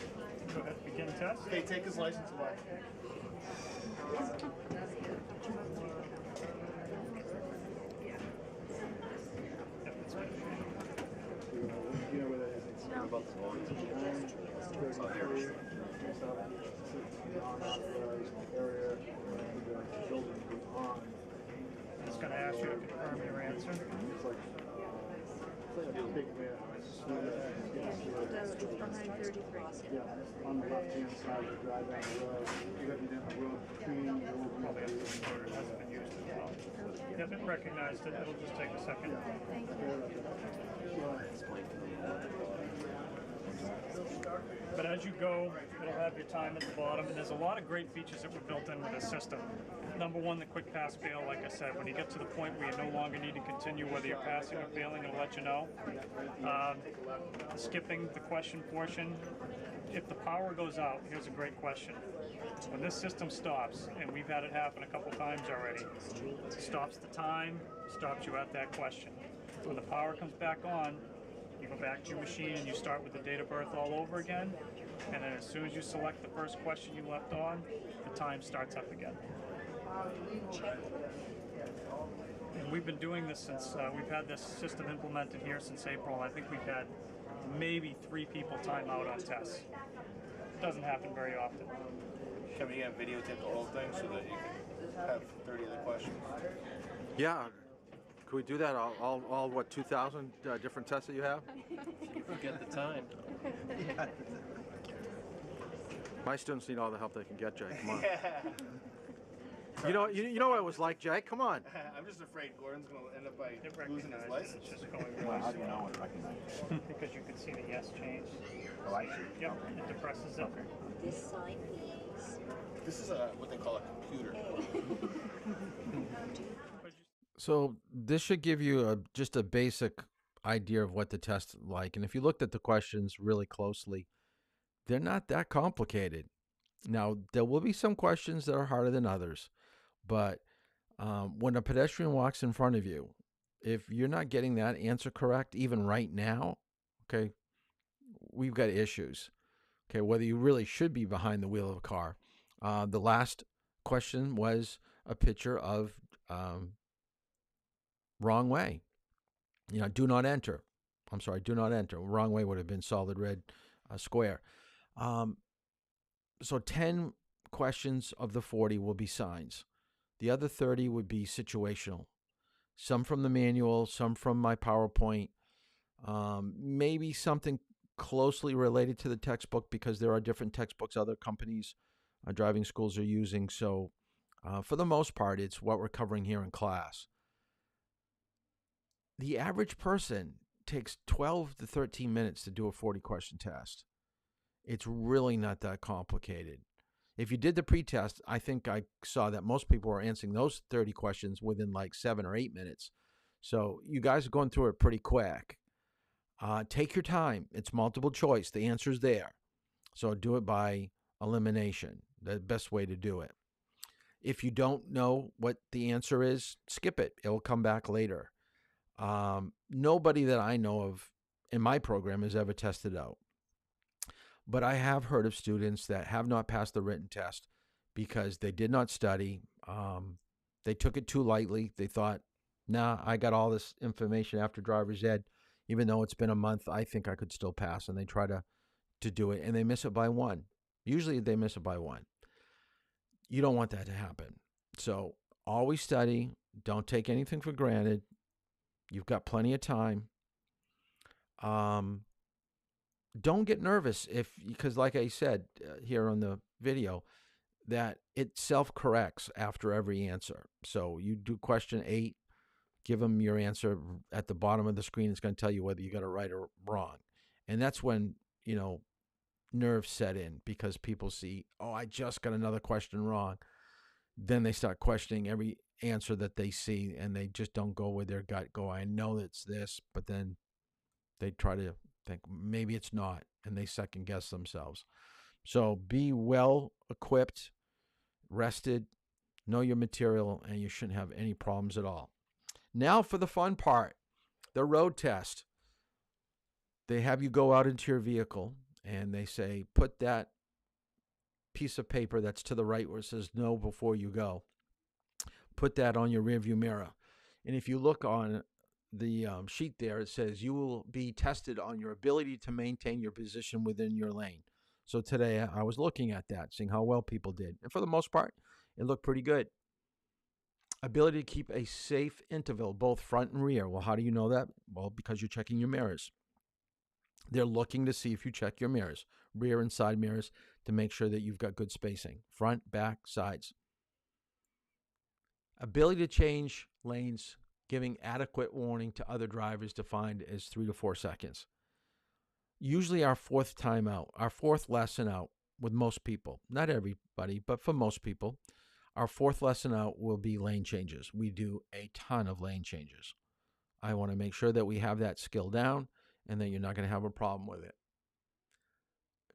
Go ahead, begin test. Okay, take his license away. about the volume? Oh, here. It's going to ask you to confirm your answer. Behind 33. Yeah, on the left-hand side, you drive down the road. You have the road between the old Probably has to be ordered, hasn't been used as well. You haven't recognized it, it'll just take a second. Thank you. But as you go, it'll have your time at the bottom, and there's a lot of great features that were built in with this system. Number one, the quick pass fail, like I said, when you get to the point where you no longer need to continue, whether you're passing or failing, it'll let you know. Skipping the question portion, if the power goes out, here's a great question. When this system stops, and we've had it happen a couple times already, it stops the time, stops you at that question. When the power comes back on, you go back to your machine and you start with the date of birth all over again, and then as soon as you select the first question you left on, the time starts up again. And we've been doing this since, we've had this system implemented here since April. I think we've had maybe 3 people time out on tests. It doesn't happen very often. Can we videotape the whole thing so that you can have 30 of the questions? Yeah. Could we do that? All what, 2,000 different tests that you have? Get the time. My students need all the help they can get, Jake. Come on. You know what it was like, Jake? Come on. I'm just afraid Gordon's going to end up by It losing his recognizes license. it's just going really Well, how do you slow. know it recognizes? Because you can see the yes change. Oh, I see. Yep, it depresses it. This side, please. This is what they call a computer. So this should give you just a basic idea of what the test is like. And if you looked at the questions really closely, they're not that complicated. Now, there will be some questions that are harder than others. But when a pedestrian walks in front of you, if you're not getting that answer correct, even right now, okay, we've got issues. Okay, whether you really should be behind the wheel of a car. The last question was a picture of wrong way. Do not enter. I'm sorry, do not enter. Wrong way would have been solid red square. So 10 questions of the 40 will be signs. The other 30 would be situational. Some from the manual, some from my PowerPoint, maybe something closely related to the textbook because there are different textbooks other companies, driving schools are using. So for the most part, it's what we're covering here in class. The average person takes 12 to 13 minutes to do a 40-question test. It's really not that complicated. If you did the pretest, I think I saw that most people are answering those 30 questions within like 7 or 8 minutes. So you guys are going through it pretty quick. Take your time. It's multiple choice. The answer's there. So do it by elimination, the best way to do it. If you don't know what the answer is, skip it. It'll come back later. Nobody that I know of in my program has ever tested out. But I have heard of students that have not passed the written test because they did not study. They took it too lightly. They thought, nah, I got all this information after driver's ed. Even though it's been a month, I think I could still pass. And they try to do it, and they miss it by 1. Usually they miss it by 1. You don't want that to happen. So always study. Don't take anything for granted. You've got plenty of time. Don't get nervous because like I said here on the video, that it self-corrects after every answer. So you do question 8, give them your answer at the bottom of the screen. It's going to tell you whether you got it right or wrong. And that's when, nerves set in because people see, oh, I just got another question wrong. Then they start questioning every answer that they see, and they just don't go with their gut. I know it's this, but then they try to think maybe it's not, and they second guess themselves. So be well equipped, rested, know your material, and you shouldn't have any problems at all. Now for the fun part, the road test. They have you go out into your vehicle, and they say, put that piece of paper that's to the right where it says no before you go. Put that on your rearview mirror. And if you look on the sheet there, it says you will be tested on your ability to maintain your position within your lane. So today I was looking at that, seeing how well people did. And for the most part, it looked pretty good. Ability to keep a safe interval, both front and rear. Well, how do you know that? Well, because you're checking your mirrors. They're looking to see if you check your mirrors, rear and side mirrors, to make sure that you've got good spacing. Front, back, sides. Ability to change lanes, giving adequate warning to other drivers defined as 3 to 4 seconds. Usually our fourth time out, our fourth lesson out with most people, not everybody, but for most people, our fourth lesson out will be lane changes. We do a ton of lane changes. I want to make sure that we have that skill down and that you're not going to have a problem with it.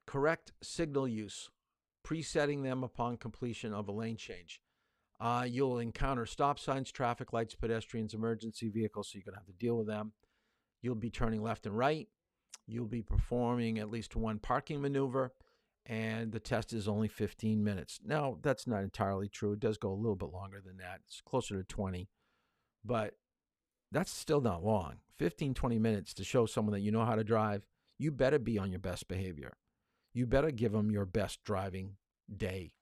Correct signal use, presetting them upon completion of a lane change. You'll encounter stop signs, traffic lights, pedestrians, emergency vehicles, so you're going to have to deal with them. You'll be turning left and right. You'll be performing at least one parking maneuver, and the test is only 15 minutes. Now, that's not entirely true. It does go a little bit longer than that. It's closer to 20, but that's still not long. 15, 20 minutes to show someone that you know how to drive. You better be on your best behavior. You better give them your best driving day.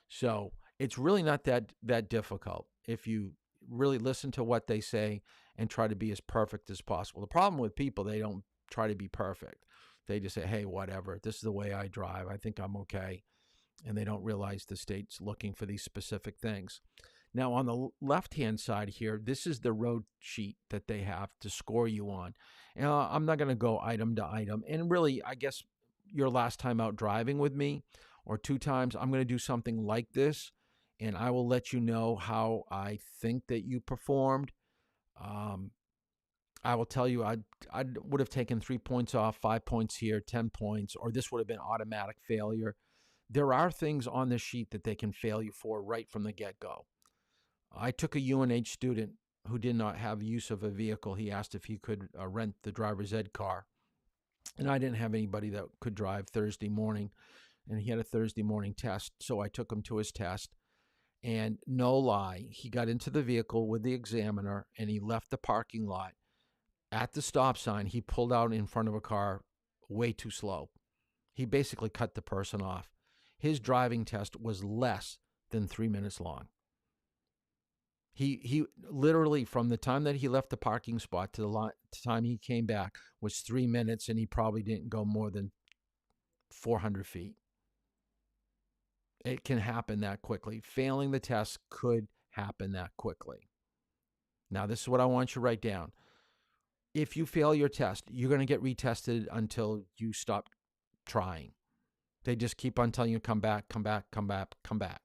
So it's really not that difficult if you really listen to what they say and try to be as perfect as possible. The problem with people, they don't try to be perfect. They just say, hey, whatever, this is the way I drive. I think I'm okay. And they don't realize the state's looking for these specific things. Now, on the left-hand side here, this is the road sheet that they have to score you on. I'm not going to go item to item. And really, I guess your last time out driving with me or 2 times, I'm going to do something like this, and I will let you know how I think that you performed. I will tell you I would have taken 3 points off, 5 points here, 10 points, or this would have been automatic failure. There are things on this sheet that they can fail you for right from the get-go. I took a UNH student who did not have use of a vehicle. He asked if he could rent the driver's ed car. And I didn't have anybody that could drive Thursday morning. And he had a Thursday morning test. So I took him to his test. And no lie, he got into the vehicle with the examiner and he left the parking lot. At the stop sign, he pulled out in front of a car way too slow. He basically cut the person off. His driving test was less than 3 minutes long. He literally, from the time that he left the parking spot to the time he came back, was 3 minutes, and he probably didn't go more than 400 feet. It can happen that quickly. Failing the test could happen that quickly. Now, this is what I want you to write down. If you fail your test, you're going to get retested until you stop trying. They just keep on telling you, come back, come back, come back, come back.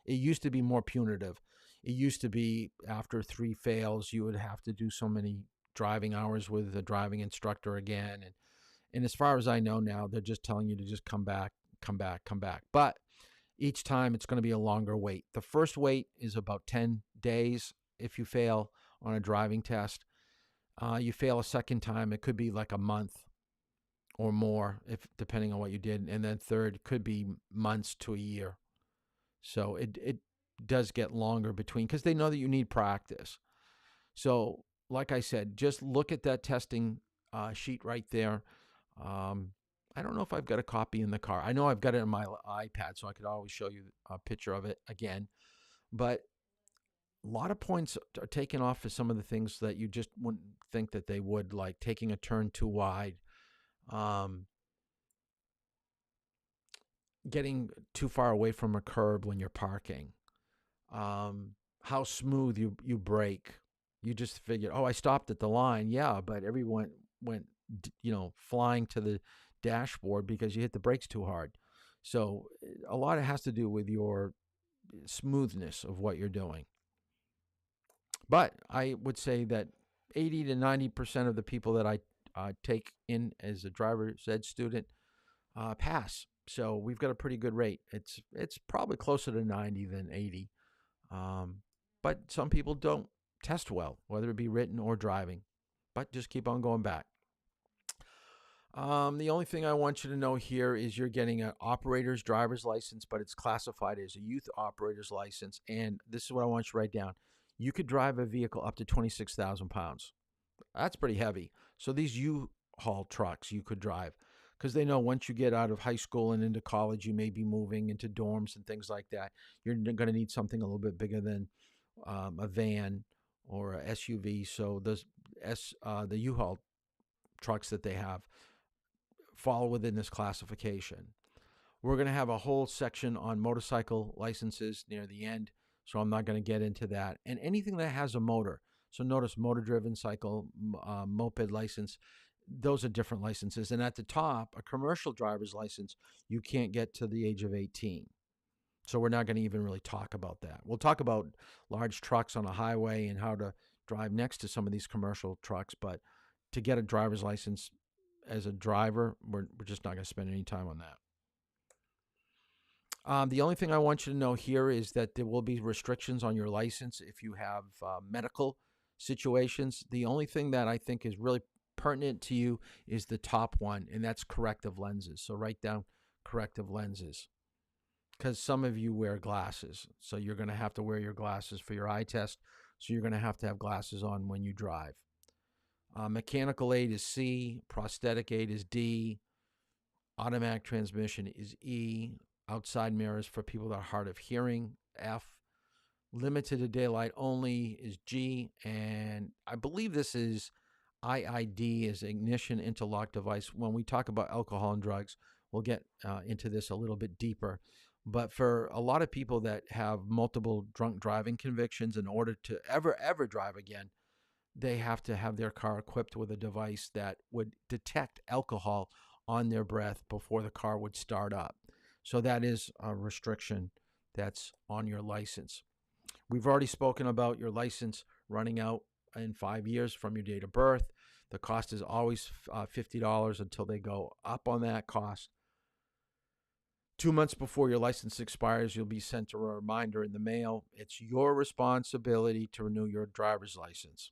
It used to be more punitive. It used to be after 3 fails, you would have to do so many driving hours with a driving instructor again. And as far as I know now, they're just telling you to just come back, come back, come back. But each time it's going to be a longer wait. The first wait is about 10 days if you fail on a driving test. You fail a second time, it could be like a month or more, if depending on what you did. And then third could be months to a year. So it does get longer between, because they know that you need practice. So like I said, just look at that testing sheet right there. I don't know if I've got a copy in the car. I know I've got it on my iPad, so I could always show you a picture of it again. But a lot of points are taken off for some of the things that you just wouldn't think that they would, like taking a turn too wide, getting too far away from a curb when you're parking, how smooth you brake. You just figured, oh, I stopped at the line. Yeah, but everyone went, flying to the dashboard because you hit the brakes too hard. So a lot of it has to do with your smoothness of what you're doing. But I would say that 80 to 90% of the people that I take in as a driver's ed student pass. So we've got a pretty good rate. It's probably closer to 90 than 80. But some people don't test well, whether it be written or driving. But just keep on going back. The only thing I want you to know here is you're getting an operator's driver's license, but it's classified as a youth operator's license. And this is what I want you to write down. You could drive a vehicle up to 26,000 pounds. That's pretty heavy. So these U-Haul trucks you could drive, because they know once you get out of high school and into college, you may be moving into dorms and things like that. You're going to need something a little bit bigger than a van or a SUV. So the U-Haul trucks that they have fall within this classification. We're going to have a whole section on motorcycle licenses near the end, so I'm not going to get into that. And anything that has a motor. So notice motor-driven cycle, moped license. Those are different licenses. And at the top, a commercial driver's license, you can't get to the age of 18. So we're not going to even really talk about that. We'll talk about large trucks on a highway and how to drive next to some of these commercial trucks. But to get a driver's license as a driver, we're just not going to spend any time on that. The only thing I want you to know here is that there will be restrictions on your license if you have medical situations. The only thing that I think is really pertinent to you is the top one, and that's corrective lenses. So write down corrective lenses, because some of you wear glasses. So you're going to have to wear your glasses for your eye test. So you're going to have glasses on when you drive. Mechanical aid is C. Prosthetic aid is D. Automatic transmission is E. Outside mirrors for people that are hard of hearing, F. Limited to daylight only is G. And I believe this is IID, is ignition interlock device. When we talk about alcohol and drugs, we'll get into this a little bit deeper. But for a lot of people that have multiple drunk driving convictions, in order to ever drive again, they have to have their car equipped with a device that would detect alcohol on their breath before the car would start up. So that is a restriction that's on your license. We've already spoken about your license running out in 5 years from your date of birth. The cost is always $50 until they go up on that cost. 2 months before your license expires, you'll be sent a reminder in the mail. It's your responsibility to renew your driver's license.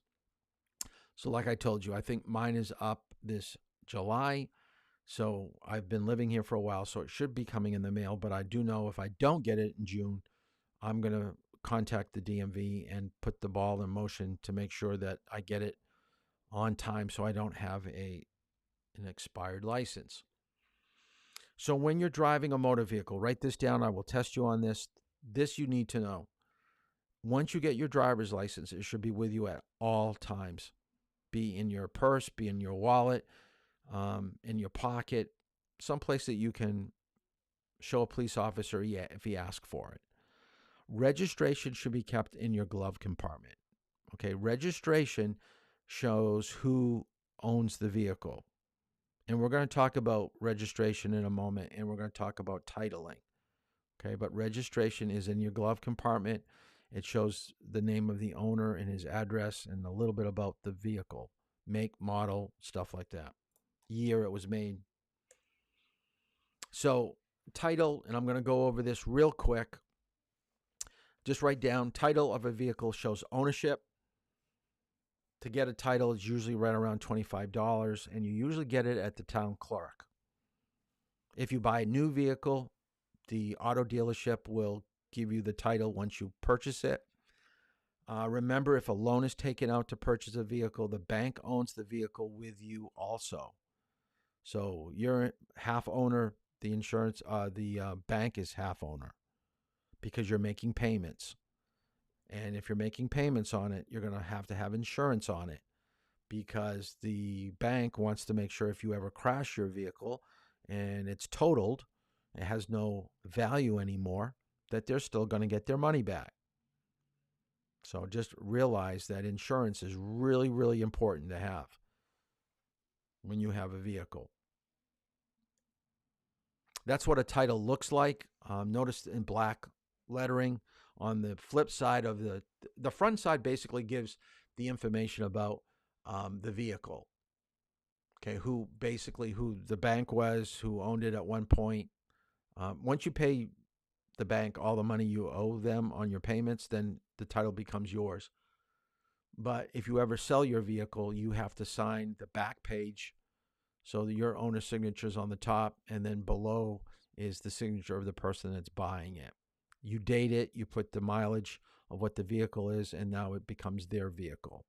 So like I told you, I think mine is up this July. So I've been living here for a while, so it should be coming in the mail. But I do know if I don't get it in June, I'm going to contact the DMV and put the ball in motion to make sure that I get it on time so I don't have an expired license. So when you're driving a motor vehicle, write this down. I will test you on this. This you need to know. Once you get your driver's license, it should be with you at all times. Be in your purse, be in your wallet, in your pocket, someplace that you can show a police officer if he asks for it. Registration should be kept in your glove compartment. Okay, registration shows who owns the vehicle. And we're going to talk about registration in a moment, and we're going to talk about titling. Okay, but registration is in your glove compartment. It shows the name of the owner and his address and a little bit about the vehicle, make, model, stuff like that, year it was made. So title, and I'm going to go over this real quick. Just write down title of a vehicle shows ownership. To get a title, it's usually right around $25, and you usually get it at the town clerk. If you buy a new vehicle, the auto dealership will give you the title once you purchase it. Remember, if a loan is taken out to purchase a vehicle, the bank owns the vehicle with you also. So you're half owner, the bank is half owner because you're making payments. And if you're making payments on it, you're going to have insurance on it because the bank wants to make sure if you ever crash your vehicle and it's totaled, it has no value anymore, that they're still going to get their money back. So just realize that insurance is really, really important to have when you have a vehicle. That's what a title looks like. Notice in black lettering. On the flip side of the front side basically gives the information about the vehicle. Okay, who the bank was, who owned it at one point. Once you pay the bank all the money you owe them on your payments, then the title becomes yours. But if you ever sell your vehicle, you have to sign the back page so that your owner's signature is on the top, and then below is the signature of the person that's buying it. You date it, you put the mileage of what the vehicle is, and now it becomes their vehicle.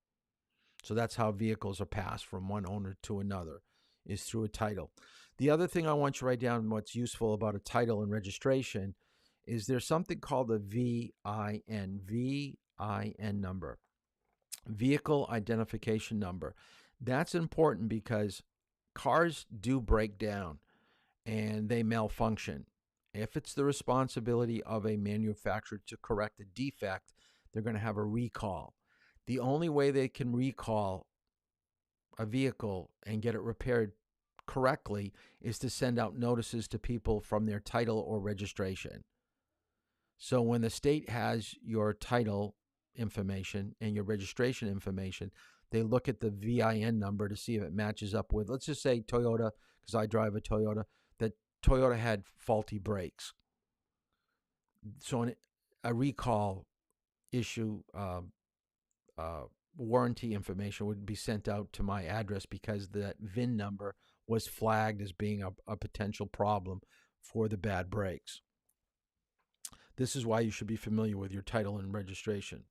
So that's how vehicles are passed from one owner to another, is through a title. The other thing I want you to write down, what's useful about a title and registration, is there's something called a VIN number, vehicle identification number. That's important because cars do break down and they malfunction. If it's the responsibility of a manufacturer to correct a defect, they're going to have a recall. The only way they can recall a vehicle and get it repaired correctly is to send out notices to people from their title or registration. So when the state has your title information and your registration information, they look at the VIN number to see if it matches up with, let's just say Toyota, because I drive a Toyota, that Toyota had faulty brakes. So a recall issue, warranty information would be sent out to my address because that VIN number was flagged as being a potential problem for the bad brakes. This is why you should be familiar with your title and registration.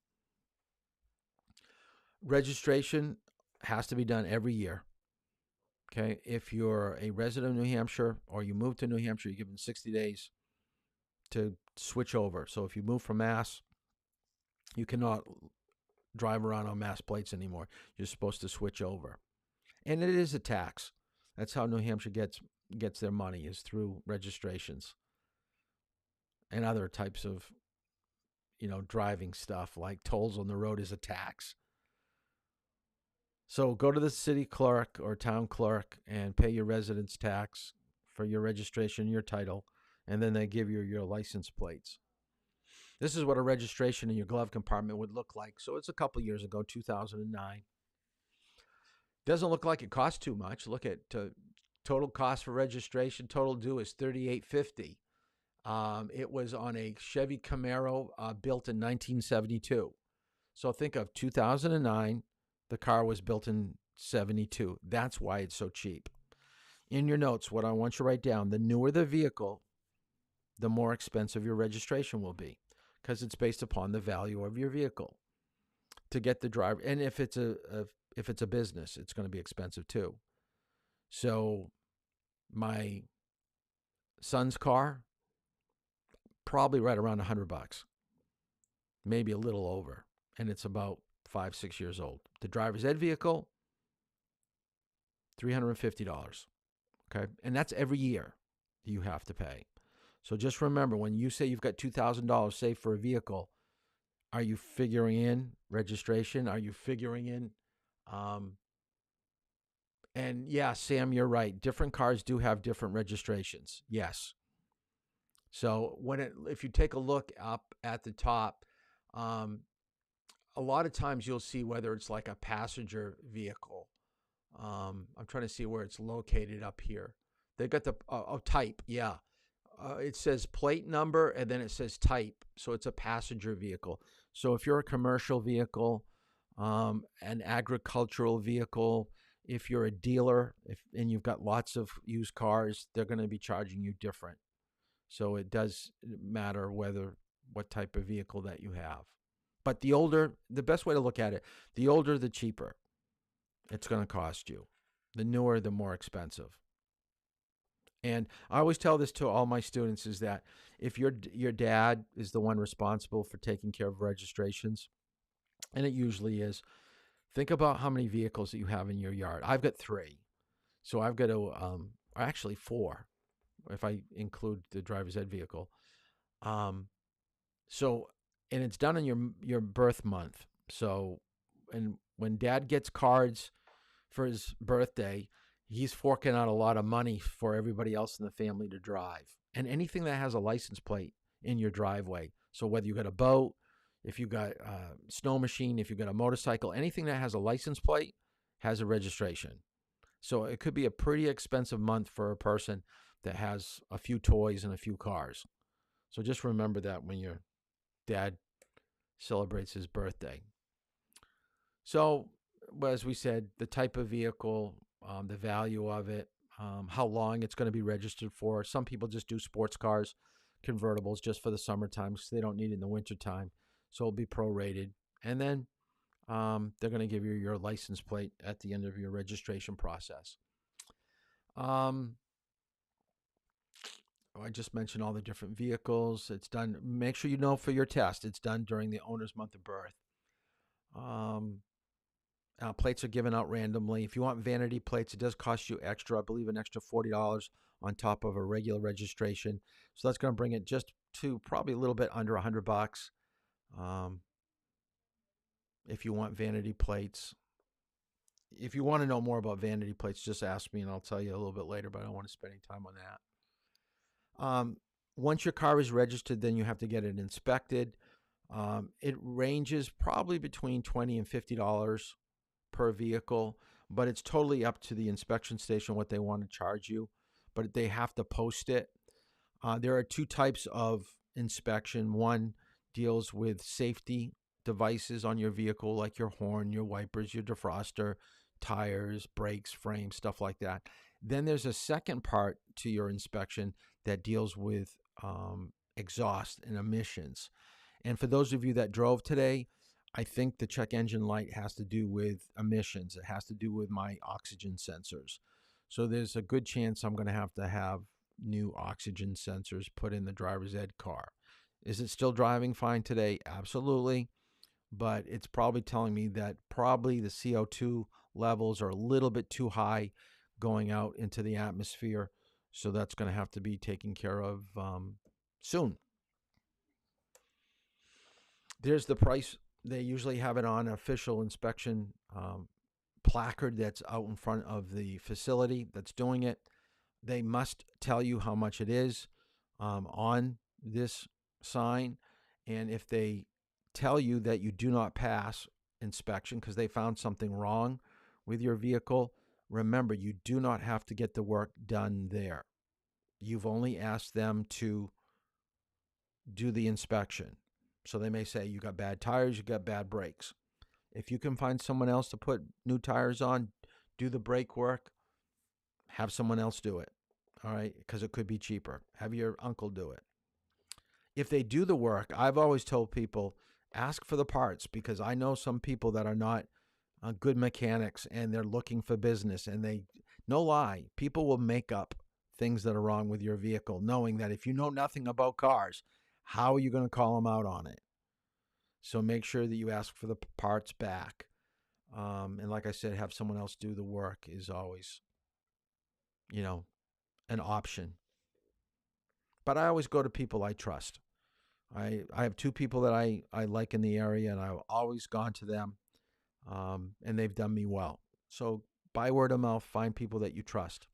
Registration has to be done every year. Okay, if you're a resident of New Hampshire or you move to New Hampshire, you're given 60 days to switch over. So if you move from Mass, you cannot drive around on Mass plates anymore. You're supposed to switch over. And it is a tax. That's how New Hampshire gets their money, is through registrations and other types of, driving stuff like tolls on the road is a tax. So go to the city clerk or town clerk and pay your residence tax for your registration, your title, and then they give you your license plates. This is what a registration in your glove compartment would look like. So it's a couple years ago, 2009. Doesn't look like it costs too much. Look at total cost for registration. Total due is $38.50. It was on a Chevy Camaro built in 1972. So think of 2009. The car was built in 72. That's why it's so cheap. In your notes, what I want you to write down, the newer the vehicle, the more expensive your registration will be, because it's based upon the value of your vehicle. To get the driver, and if it's a business, it's going to be expensive too. So my son's car, probably right around $100, maybe a little over, and it's about 5-6 years old. The driver's ed vehicle, $350. Okay, and that's every year you have to pay. So just remember, when you say you've got $2,000 saved for a vehicle, are you figuring in registration? Are you figuring in, and yeah, Sam, you're right. Different cars do have different registrations. Yes. So if you take a look up at the top, a lot of times you'll see whether it's like a passenger vehicle. I'm trying to see where it's located up here. They got the type, yeah. It says plate number and then it says type. So it's a passenger vehicle. So if you're a commercial vehicle, an agricultural vehicle, if you're a dealer and you've got lots of used cars, they're going to be charging you different. So it does matter what type of vehicle that you have. But the best way to look at it, the older, the cheaper it's going to cost you. The newer, the more expensive. And I always tell this to all my students, is that if your dad is the one responsible for taking care of registrations, and it usually is, think about how many vehicles that you have in your yard. I've got 3. So I've got actually 4, if I include the driver's ed vehicle. And it's done in your birth month. So, and when dad gets cards for his birthday, he's forking out a lot of money for everybody else in the family to drive. And anything that has a license plate in your driveway. So whether you got a boat, if you got a snow machine, if you got a motorcycle, anything that has a license plate has a registration. So it could be a pretty expensive month for a person that has a few toys and a few cars. So just remember that when your dad celebrates his birthday. So, as we said, the type of vehicle, the value of it, how long it's going to be registered for. Some people just do sports cars, convertibles, just for the summertime because they don't need it in the wintertime. So it'll be prorated. And then they're going to give you your license plate at the end of your registration process. I just mentioned all the different vehicles. It's done. Make sure you know for your test, it's done during the owner's month of birth. Plates are given out randomly. If you want vanity plates, it does cost you extra. I believe an extra $40 on top of a regular registration. So that's going to bring it just to probably a little bit under $100. If you want vanity plates. If you want to know more about vanity plates, just ask me and I'll tell you a little bit later, but I don't want to spend any time on that. Once your car is registered, then you have to get it inspected. It ranges probably between $20 and $50 per vehicle, but it's totally up to the inspection station what they want to charge you, but they have to post it. There are two types of inspection. One deals with safety devices on your vehicle, like your horn, your wipers, your defroster, tires, brakes, frames, stuff like that. Then there's a second part to your inspection that deals with exhaust and emissions. And for those of you that drove today, I think the check engine light has to do with emissions. It has to do with my oxygen sensors. So there's a good chance I'm going to have new oxygen sensors put in the driver's ed car. Is it still driving fine today? Absolutely. But it's probably telling me that probably the CO2 levels are a little bit too high going out into the atmosphere. So that's going to have to be taken care of soon. There's the price. They usually have it on official inspection placard that's out in front of the facility that's doing it. They must tell you how much it is on this sign. And if they tell you that you do not pass inspection because they found something wrong with your vehicle, remember, you do not have to get the work done there. You've only asked them to do the inspection. So they may say, you got bad tires, you got bad brakes. If you can find someone else to put new tires on, do the brake work, have someone else do it, all right? Because it could be cheaper. Have your uncle do it. If they do the work, I've always told people, ask for the parts, because I know some people that are not good mechanics and they're looking for business, and no lie, people will make up things that are wrong with your vehicle, knowing that if you know nothing about cars, how are you going to call them out on it? So make sure that you ask for the parts back. And like I said, have someone else do the work is always, an option. But I always go to people I trust. I have two people that I like in the area, and I've always gone to them, and they've done me well. So by word of mouth, find people that you trust.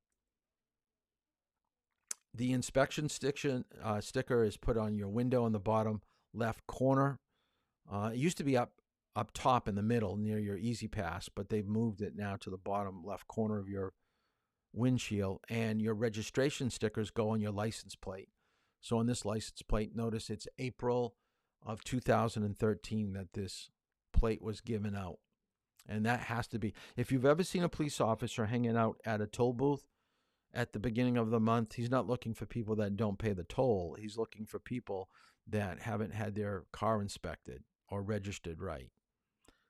The inspection sticker is put on your window in the bottom left corner. It used to be up top in the middle near your Easy Pass, but they've moved it now to the bottom left corner of your windshield. And your registration stickers go on your license plate. So on this license plate, notice it's April of 2013 that this plate was given out. And that has to be, if you've ever seen a police officer hanging out at a toll booth at the beginning of the month, he's not looking for people that don't pay the toll. He's looking for people that haven't had their car inspected or registered right.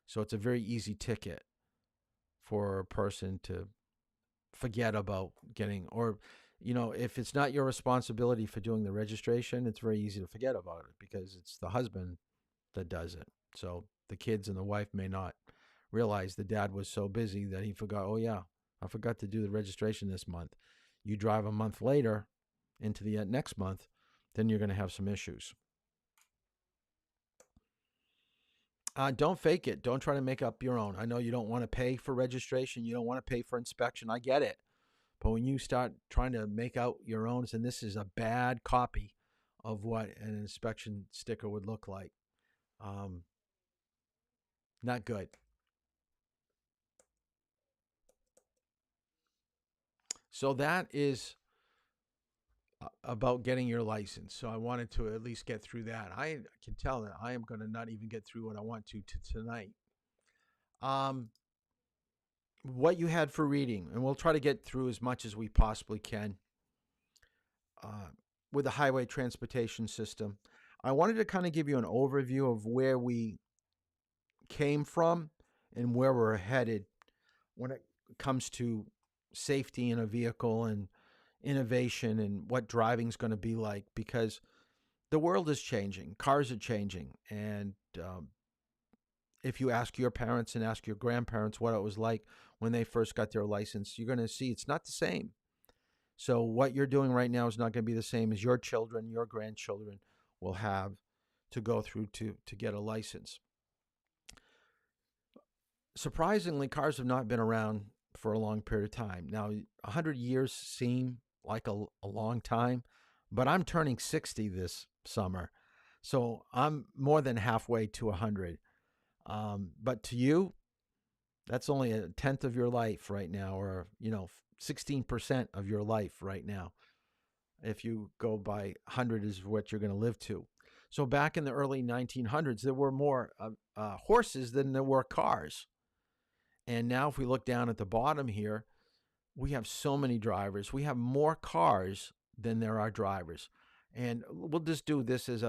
So it's a very easy ticket for a person to forget about getting, or, if it's not your responsibility for doing the registration, it's very easy to forget about it because it's the husband that does it. So the kids and the wife may not realize the dad was so busy that he forgot, oh yeah, I forgot to do the registration this month. You drive a month later into the next month, then you're going to have some issues. Don't fake it. Don't try to make up your own. I know you don't want to pay for registration. You don't want to pay for inspection. I get it. But when you start trying to make out your own, and this is a bad copy of what an inspection sticker would look like. Not good. So that is about getting your license. So I wanted to at least get through that. I can tell that I am going to not even get through what I want to tonight. What you had for reading, and we'll try to get through as much as we possibly can with the highway transportation system. I wanted to kind of give you an overview of where we came from and where we're headed when it comes to safety in a vehicle and innovation and what driving's going to be like, because the world is changing, cars are changing, and if you ask your parents and ask your grandparents what it was like when they first got their license, you're going to see it's not the same. So what you're doing right now is not going to be the same as your children, your grandchildren will have to go through to get a license. Surprisingly, cars have not been around for a long period of time. Now, 100 years seem like a long time, but I'm turning 60 this summer. So I'm more than halfway to 100. But to you, that's only a tenth of your life right now, or, 16% of your life right now. If you go by 100 is what you're going to live to. So back in the early 1900s, there were more horses than there were cars. And now if we look down at the bottom here, we have so many drivers. We have more cars than there are drivers. And we'll just do this as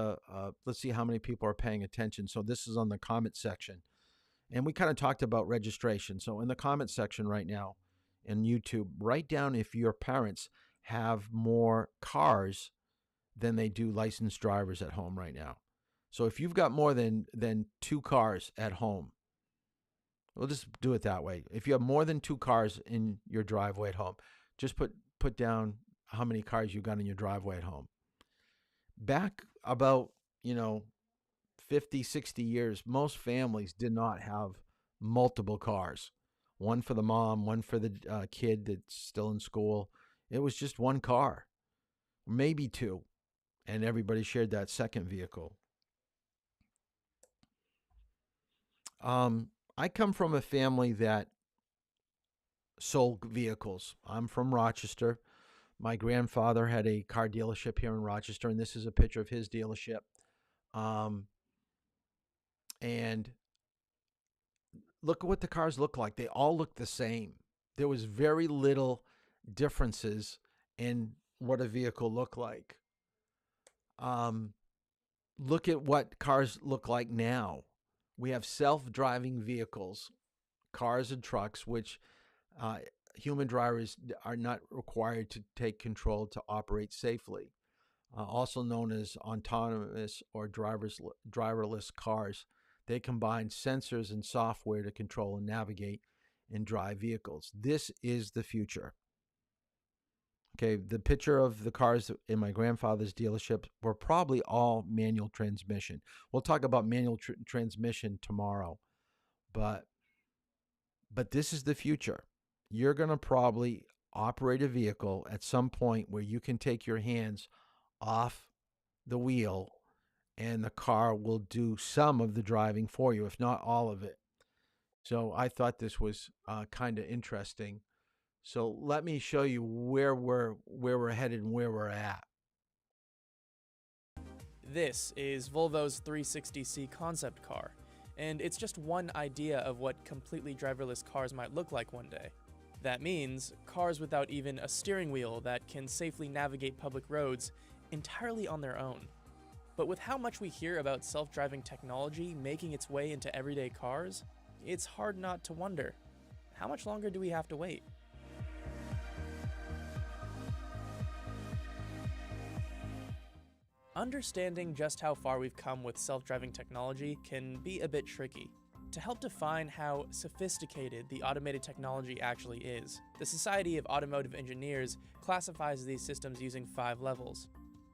let's see how many people are paying attention. So this is on the comment section. And we kind of talked about registration. So in the comment section right now in YouTube, write down if your parents have more cars than they do licensed drivers at home right now. So if you've got more than 2 cars at home, we'll just do it that way. If you have more than 2 cars in your driveway at home, just put down how many cars you got in your driveway at home. Back about, 50, 60 years, most families did not have multiple cars. One for the mom, one for the kid that's still in school. It was just one car, maybe 2, and everybody shared that second vehicle. I come from a family that sold vehicles. I'm from Rochester. My grandfather had a car dealership here in Rochester, and this is a picture of his dealership. And look at what the cars look like. They all look the same. There was very little differences in what a vehicle looked like. Look at what cars look like now. We have self-driving vehicles, cars and trucks, which human drivers are not required to take control to operate safely, also known as autonomous or driverless cars. They combine sensors and software to control and navigate and drive vehicles. This is the future. Okay, the picture of the cars in my grandfather's dealership were probably all manual transmission. We'll talk about manual transmission tomorrow, but this is the future. You're going to probably operate a vehicle at some point where you can take your hands off the wheel and the car will do some of the driving for you, if not all of it. So I thought this was kind of interesting. So let me show you where we're headed and where we're at. This is Volvo's 360C concept car, and it's just one idea of what completely driverless cars might look like one day. That means cars without even a steering wheel that can safely navigate public roads entirely on their own. But with how much we hear about self-driving technology making its way into everyday cars, it's hard not to wonder, how much longer do we have to wait? Understanding just how far we've come with self-driving technology can be a bit tricky. To help define how sophisticated the automated technology actually is, the Society of Automotive Engineers classifies these systems using 5 levels.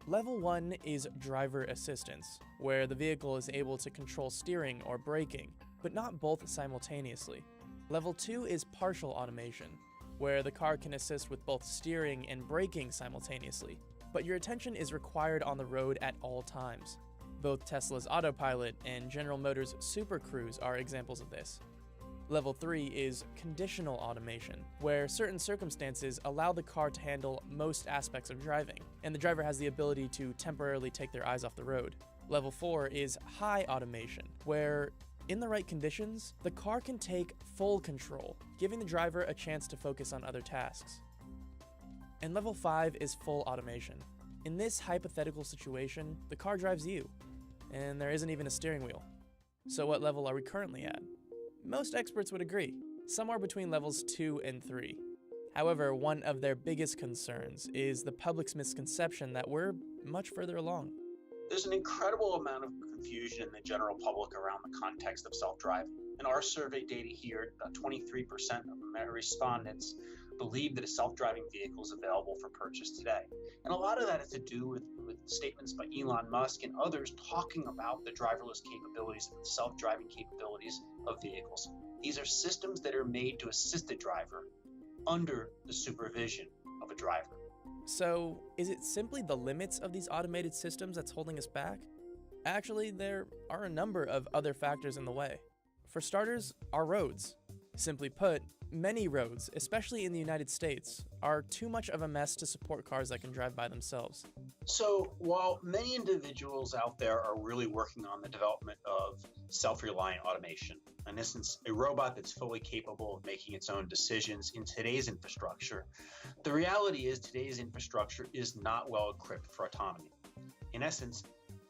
Level 1 is driver assistance, where the vehicle is able to control steering or braking, but not both simultaneously. Level 2 is partial automation, where the car can assist with both steering and braking simultaneously, but your attention is required on the road at all times. Both Tesla's Autopilot and General Motors' Super Cruise are examples of this. Level 3 is conditional automation, where certain circumstances allow the car to handle most aspects of driving, and the driver has the ability to temporarily take their eyes off the road. Level 4 is high automation, where, in the right conditions, the car can take full control, giving the driver a chance to focus on other tasks. And level 5 is full automation. In this hypothetical situation, the car drives you, and there isn't even a steering wheel. So what level are we currently at? Most experts would agree, somewhere between levels 2 and 3. However, one of their biggest concerns is the public's misconception that we're much further along. There's an incredible amount of confusion in the general public around the context of self-driving. In our survey data here, 23% of respondents believe that a self-driving vehicle is available for purchase today. And a lot of that has to do with statements by Elon Musk and others talking about the driverless capabilities and the self-driving capabilities of vehicles. These are systems that are made to assist the driver under the supervision of a driver. So, is it simply the limits of these automated systems that's holding us back? Actually, there are a number of other factors in the way. For starters, our roads. Simply put, many roads, especially in the United States, are too much of a mess to support cars that can drive by themselves. So while many individuals out there are really working on the development of self-reliant automation, in essence, a robot that's fully capable of making its own decisions in today's infrastructure, the reality is today's infrastructure is not well equipped for autonomy. In essence,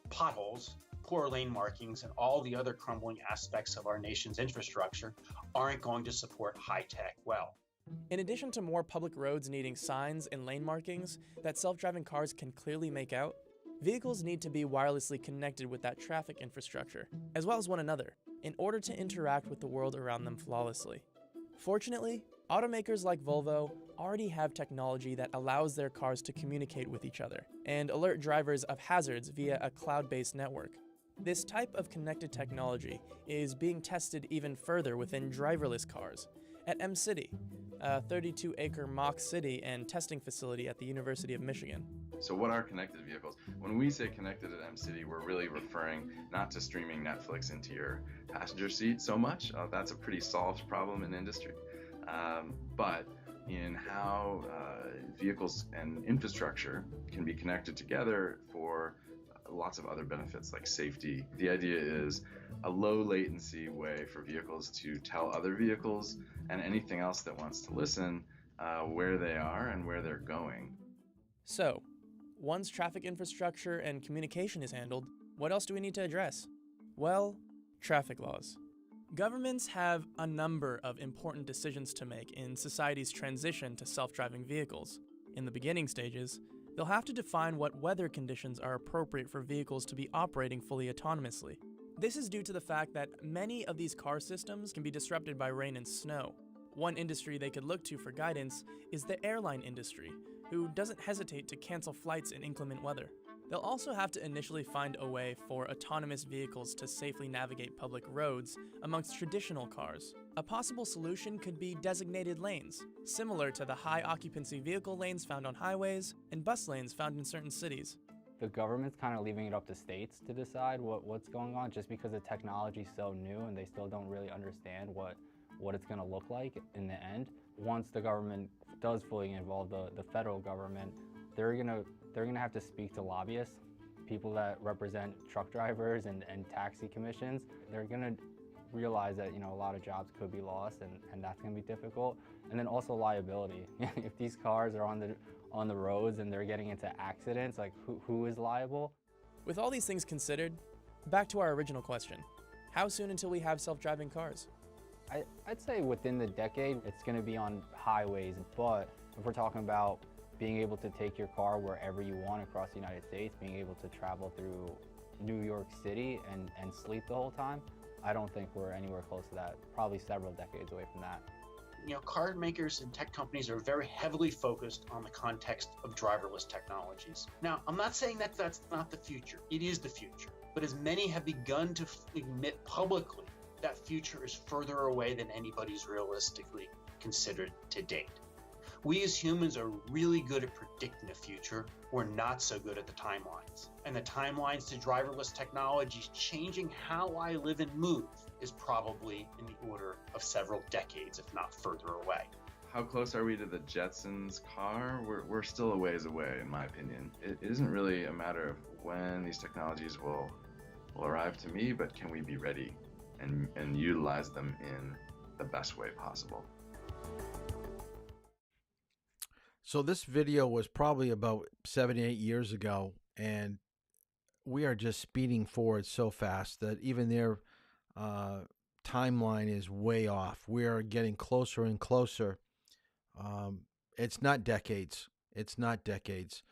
potholes, poor lane markings, and all the other crumbling aspects of our nation's infrastructure aren't going to support high-tech well. In addition to more public roads needing signs and lane markings that self-driving cars can clearly make out, vehicles need to be wirelessly connected with that traffic infrastructure, as well as one another, in order to interact with the world around them flawlessly. Fortunately, automakers like Volvo already have technology that allows their cars to communicate with each other and alert drivers of hazards via a cloud-based network. This type of connected technology is being tested even further within driverless cars at M-City, a 32-acre mock city and testing facility at the University of Michigan. So what are connected vehicles? When we say connected at M-City, we're really referring not to streaming Netflix into your passenger seat so much. That's a pretty solved problem in industry. But in how vehicles and infrastructure can be connected together for lots of other benefits like safety. The idea is a low latency way for vehicles to tell other vehicles and anything else that wants to listen where they are and where they're going. So, once traffic infrastructure and communication is handled, what else do we need to address? Well, traffic laws. Governments have a number of important decisions to make in society's transition to self-driving vehicles. In the beginning stages, they'll have to define what weather conditions are appropriate for vehicles to be operating fully autonomously. This is due to the fact that many of these car systems can be disrupted by rain and snow. One industry they could look to for guidance is the airline industry, who doesn't hesitate to cancel flights in inclement weather. They'll also have to initially find a way for autonomous vehicles to safely navigate public roads amongst traditional cars. A possible solution could be designated lanes, similar to the high occupancy vehicle lanes found on highways and bus lanes found in certain cities. The government's kind of leaving it up to states to decide what's going on, just because the technology's so new and they still don't really understand what it's going to look like in the end. Once the government does fully involve the federal government, they're gonna have to speak to lobbyists, people that represent truck drivers and taxi commissions. They're gonna realize that a lot of jobs could be lost, and that's gonna be difficult. And then also liability. If these cars are on the roads and they're getting into accidents, like who is liable? With all these things considered, back to our original question: how soon until we have self-driving cars? I'd say within the decade, it's gonna be on highways, but if we're talking about being able to take your car wherever you want across the United States, being able to travel through New York City and sleep the whole time, I don't think we're anywhere close to that, probably several decades away from that. Car makers and tech companies are very heavily focused on the context of driverless technologies. Now, I'm not saying that that's not the future. It is the future. But as many have begun to admit publicly, that future is further away than anybody's realistically considered to date. We as humans are really good at predicting the future. We're not so good at the timelines. And the timelines to driverless technologies changing how I live and move is probably in the order of several decades, if not further away. How close are we to the Jetsons car? We're still a ways away, in my opinion. It isn't really a matter of when these technologies will arrive to me, but can we be ready and utilize them in the best way possible? So this video was probably about 7 to 8 years ago, and we are just speeding forward so fast that even their timeline is way off. We're getting closer and closer. It's not decades. It's not decades.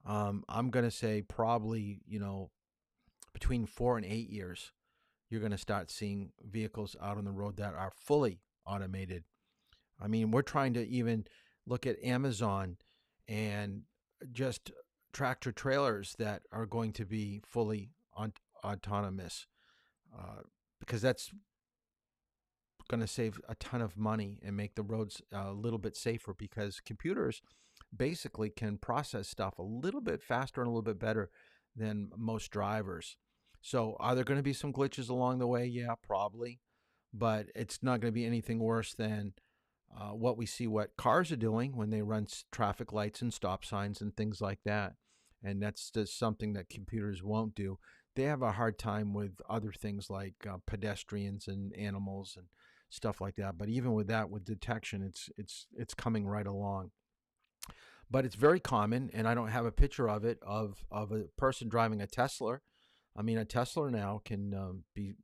I'm going to say probably, between 4 and 8 years, you're going to start seeing vehicles out on the road that are fully automated. I mean, we're trying to even look at Amazon and just tractor trailers that are going to be fully autonomous, because that's going to save a ton of money and make the roads a little bit safer, because computers basically can process stuff a little bit faster and a little bit better than most drivers. So are there going to be some glitches along the way? Yeah, probably. But it's not going to be anything worse than what we see what cars are doing when they run traffic lights and stop signs and things like that. And that's just something that computers won't do. They have a hard time with other things like pedestrians and animals and stuff like that. But even with that, with detection, it's coming right along. But it's very common, and I don't have a picture of it, of a person driving a Tesla. I mean, a Tesla now can be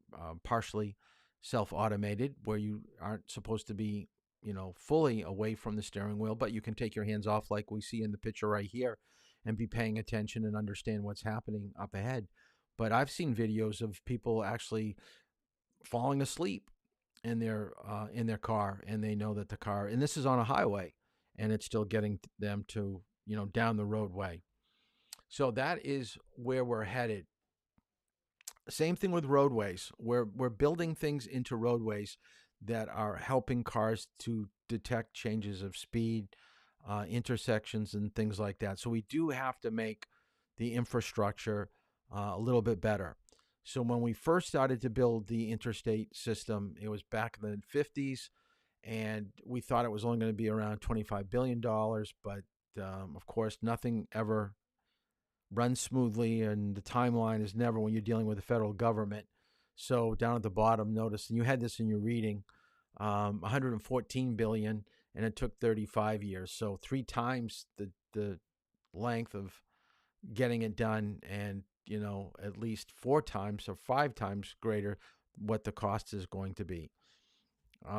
partially self-automated, where you aren't supposed to be, fully away from the steering wheel, but you can take your hands off like we see in the picture right here and be paying attention and understand what's happening up ahead. But I've seen videos of people actually falling asleep in their car, and they know that the car, and this is on a highway, and it's still getting them to, down the roadway. So that is where we're headed. Same thing with roadways. We're building things into roadways that are helping cars to detect changes of speed, intersections, and things like that. So we do have to make the infrastructure a little bit better. So when we first started to build the interstate system, it was back in the 50s, and we thought it was only going to be around $25 billion, but of course, nothing ever runs smoothly, and the timeline is never when you're dealing with the federal government. So down at the bottom, notice, and you had this in your reading, 114 billion, and it took 35 years. So 3 times the length of getting it done, and at least 4 times or 5 times greater what the cost is going to be.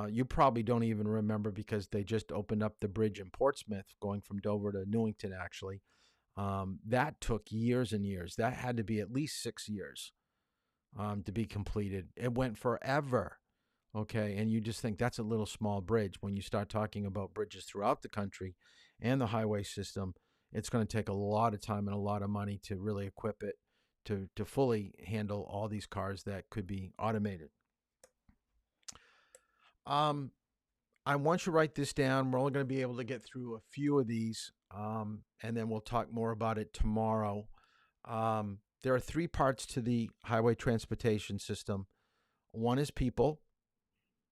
You probably don't even remember, because they just opened up the bridge in Portsmouth going from Dover to Newington, actually. That took years and years. That had to be at least 6 years to be completed. It went forever. Okay, and you just think that's a little small bridge. When you start talking about bridges throughout the country and the highway system, it's going to take a lot of time and a lot of money to really equip it to fully handle all these cars that could be automated. I want you to write this down. We're only going to be able to get through a few of these, and then we'll talk more about it tomorrow. There are 3 parts to the highway transportation system. One is people.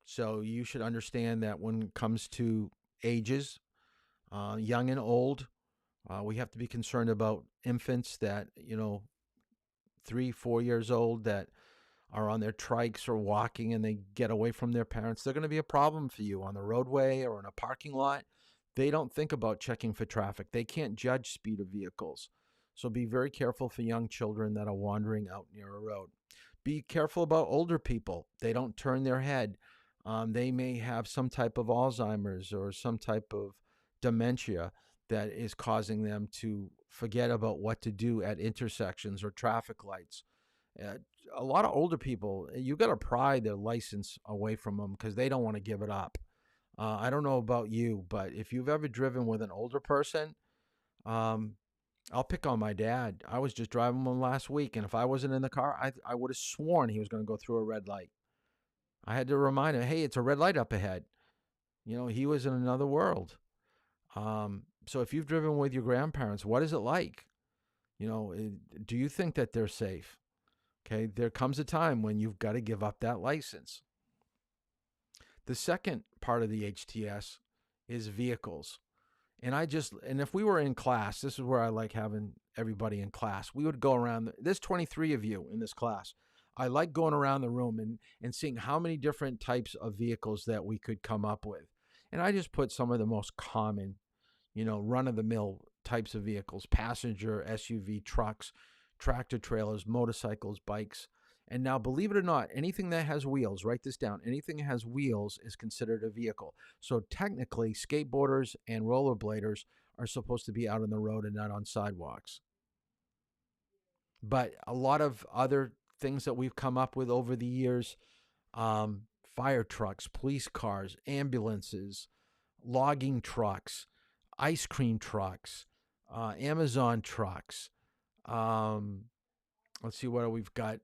So you should understand that when it comes to ages, young and old, we have to be concerned about infants that, 3, 4 years old, that are on their trikes or walking and they get away from their parents. They're going to be a problem for you on the roadway or in a parking lot. They don't think about checking for traffic. They can't judge speed of vehicles. So be very careful for young children that are wandering out near a road. Be careful about older people. They don't turn their head. They may have some type of Alzheimer's or some type of dementia that is causing them to forget about what to do at intersections or traffic lights. A lot of older people, you got to pry their license away from them because they don't want to give it up. I don't know about you, but if you've ever driven with an older person, I'll pick on my dad. I was just driving one last week, and if I wasn't in the car, I would have sworn he was going to go through a red light. I had to remind him, hey, it's a red light up ahead. He was in another world. So if you've driven with your grandparents, what is it like? Do you think that they're safe? Okay, there comes a time when you've got to give up that license. The second part of the HTS is vehicles. And if we were in class, this is where I like having everybody in class. We would go around, there's 23 of you in this class. I like going around the room and seeing how many different types of vehicles that we could come up with. And I just put some of the most common, run-of-the-mill types of vehicles: passenger, SUV, trucks, tractor trailers, motorcycles, bikes. And now, believe it or not, anything that has wheels, write this down, anything that has wheels is considered a vehicle. So technically, skateboarders and rollerbladers are supposed to be out on the road and not on sidewalks. But a lot of other things that we've come up with over the years, fire trucks, police cars, ambulances, logging trucks, ice cream trucks, Amazon trucks. Let's see what we've got.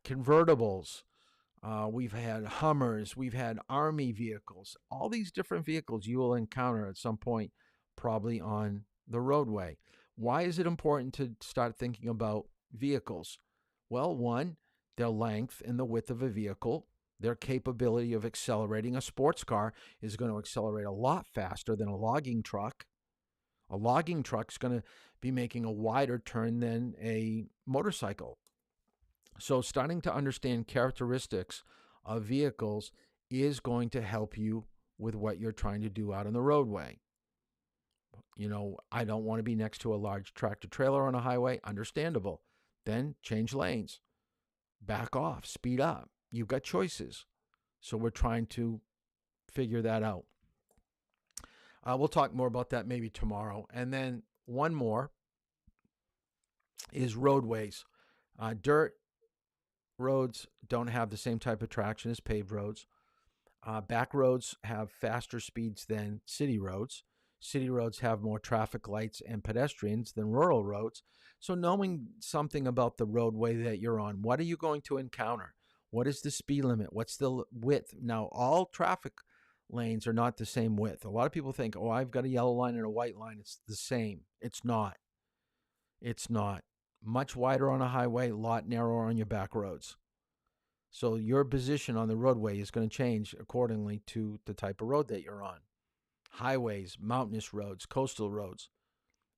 Convertibles. We've had Hummers. We've had Army vehicles. All these different vehicles you will encounter at some point probably on the roadway. Why is it important to start thinking about vehicles? Well, one, their length and the width of a vehicle, their capability of accelerating. A sports car is going to accelerate a lot faster than a logging truck. A logging truck is going to be making a wider turn than a motorcycle. So starting to understand characteristics of vehicles is going to help you with what you're trying to do out on the roadway. You know, I don't want to be next to a large tractor trailer on a highway. Understandable. Then change lanes. Back off. Speed up. You've got choices. So we're trying to figure that out. We'll talk more about that maybe tomorrow. And then one more is roadways. Dirt roads don't have the same type of traction as paved roads. Back roads have faster speeds than city roads. City roads have more traffic lights and pedestrians than rural roads. So knowing something about the roadway that you're on, what are you going to encounter? What is the speed limit? What's the width? Now, all traffic lanes are not the same width. A lot of people think, oh, I've got a yellow line and a white line. It's the same. It's not. It's not. Much wider on a highway, a lot narrower on your back roads. So your position on the roadway is going to change accordingly to the type of road that you're on. Highways, mountainous roads, coastal roads.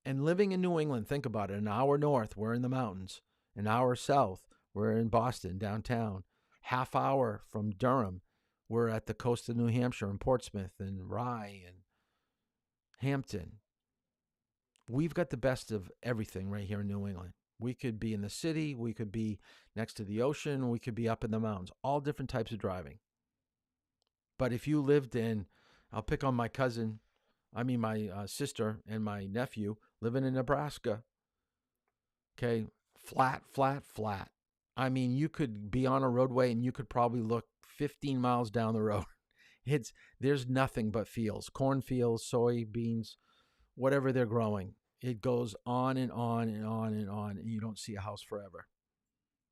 And living in New England, think about it. An hour north, we're in the mountains. An hour south, we're in Boston, downtown. Half hour from Durham, we're at the coast of New Hampshire and Portsmouth and Rye and Hampton. We've got the best of everything right here in New England. We could be in the city. We could be next to the ocean. We could be up in the mountains. All different types of driving. But if you lived in, I'll pick on my sister and my nephew living in Nebraska. Okay, flat. I mean, you could be on a roadway and you could probably look 15 miles down the road. There's nothing but fields, cornfields, soybeans, whatever they're growing. It goes on and on and on and on, and you don't see a house forever.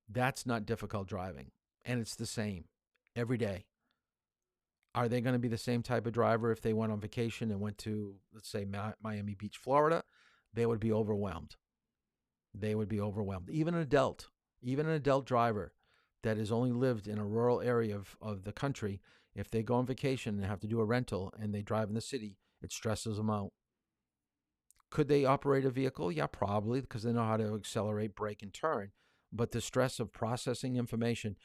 That's not difficult driving, and it's the same every day. Are they going to be the same type of driver if they went on vacation and went to, let's say, Miami Beach, Florida? They would be overwhelmed. They would be overwhelmed. Even an adult driver that has only lived in a rural area of the country, if they go on vacation and have to do a rental and they drive in the city, it stresses them out. Could they operate a vehicle? Yeah, probably, because they know how to accelerate, brake, and turn. But the stress of processing information,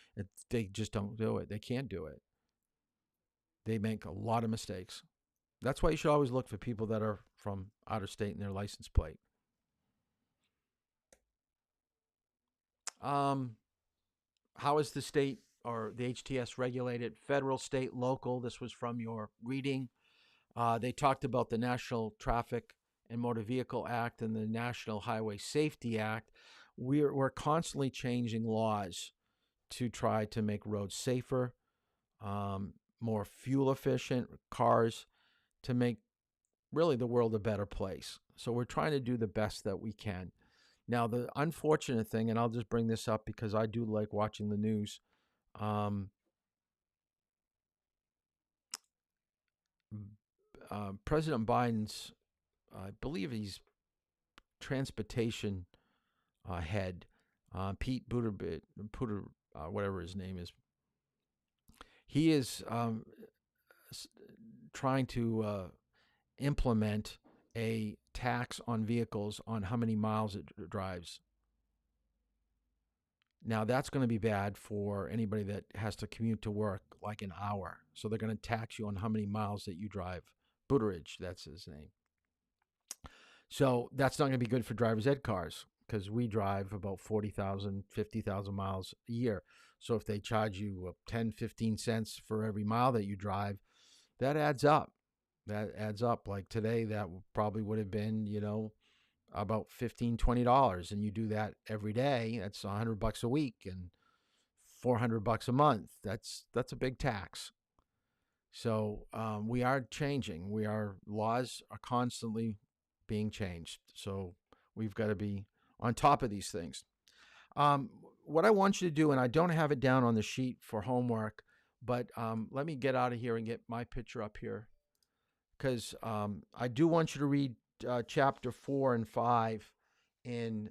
they just don't do it. They can't do it. They make a lot of mistakes. That's why you should always look for people that are from out of state in their license plate. How is the state or the HTS regulated? Federal, state, local. This was from your reading. They talked about the National Traffic and Motor Vehicle Act and the National Highway Safety Act. We're constantly changing laws to try to make roads safer, more fuel efficient cars, to make really the world a better place. So we're trying to do the best that we can. Now, the unfortunate thing, and I'll just bring this up because I do like watching the news, President Biden's, I believe he's transportation head, Pete Buttigieg, whatever his name is. He is trying to implement a tax on vehicles on how many miles it drives. Now, that's going to be bad for anybody that has to commute to work like an hour. So they're going to tax you on how many miles that you drive. Buttigieg, that's his name. So that's not going to be good for driver's ed cars because we drive about 40,000, 50,000 miles a year. So if they charge you 10, 15 cents for every mile that you drive, that adds up. That adds up. Like today, that probably would have been, about $15, $20. And you do that every day. That's $100 a week and $400 a month. That's a big tax. So we are changing. Laws are constantly being changed. So we've got to be on top of these things. What I want you to do, and I don't have it down on the sheet for homework, but let me get out of here and get my picture up here, because I do want you to read chapter 4 and 5 in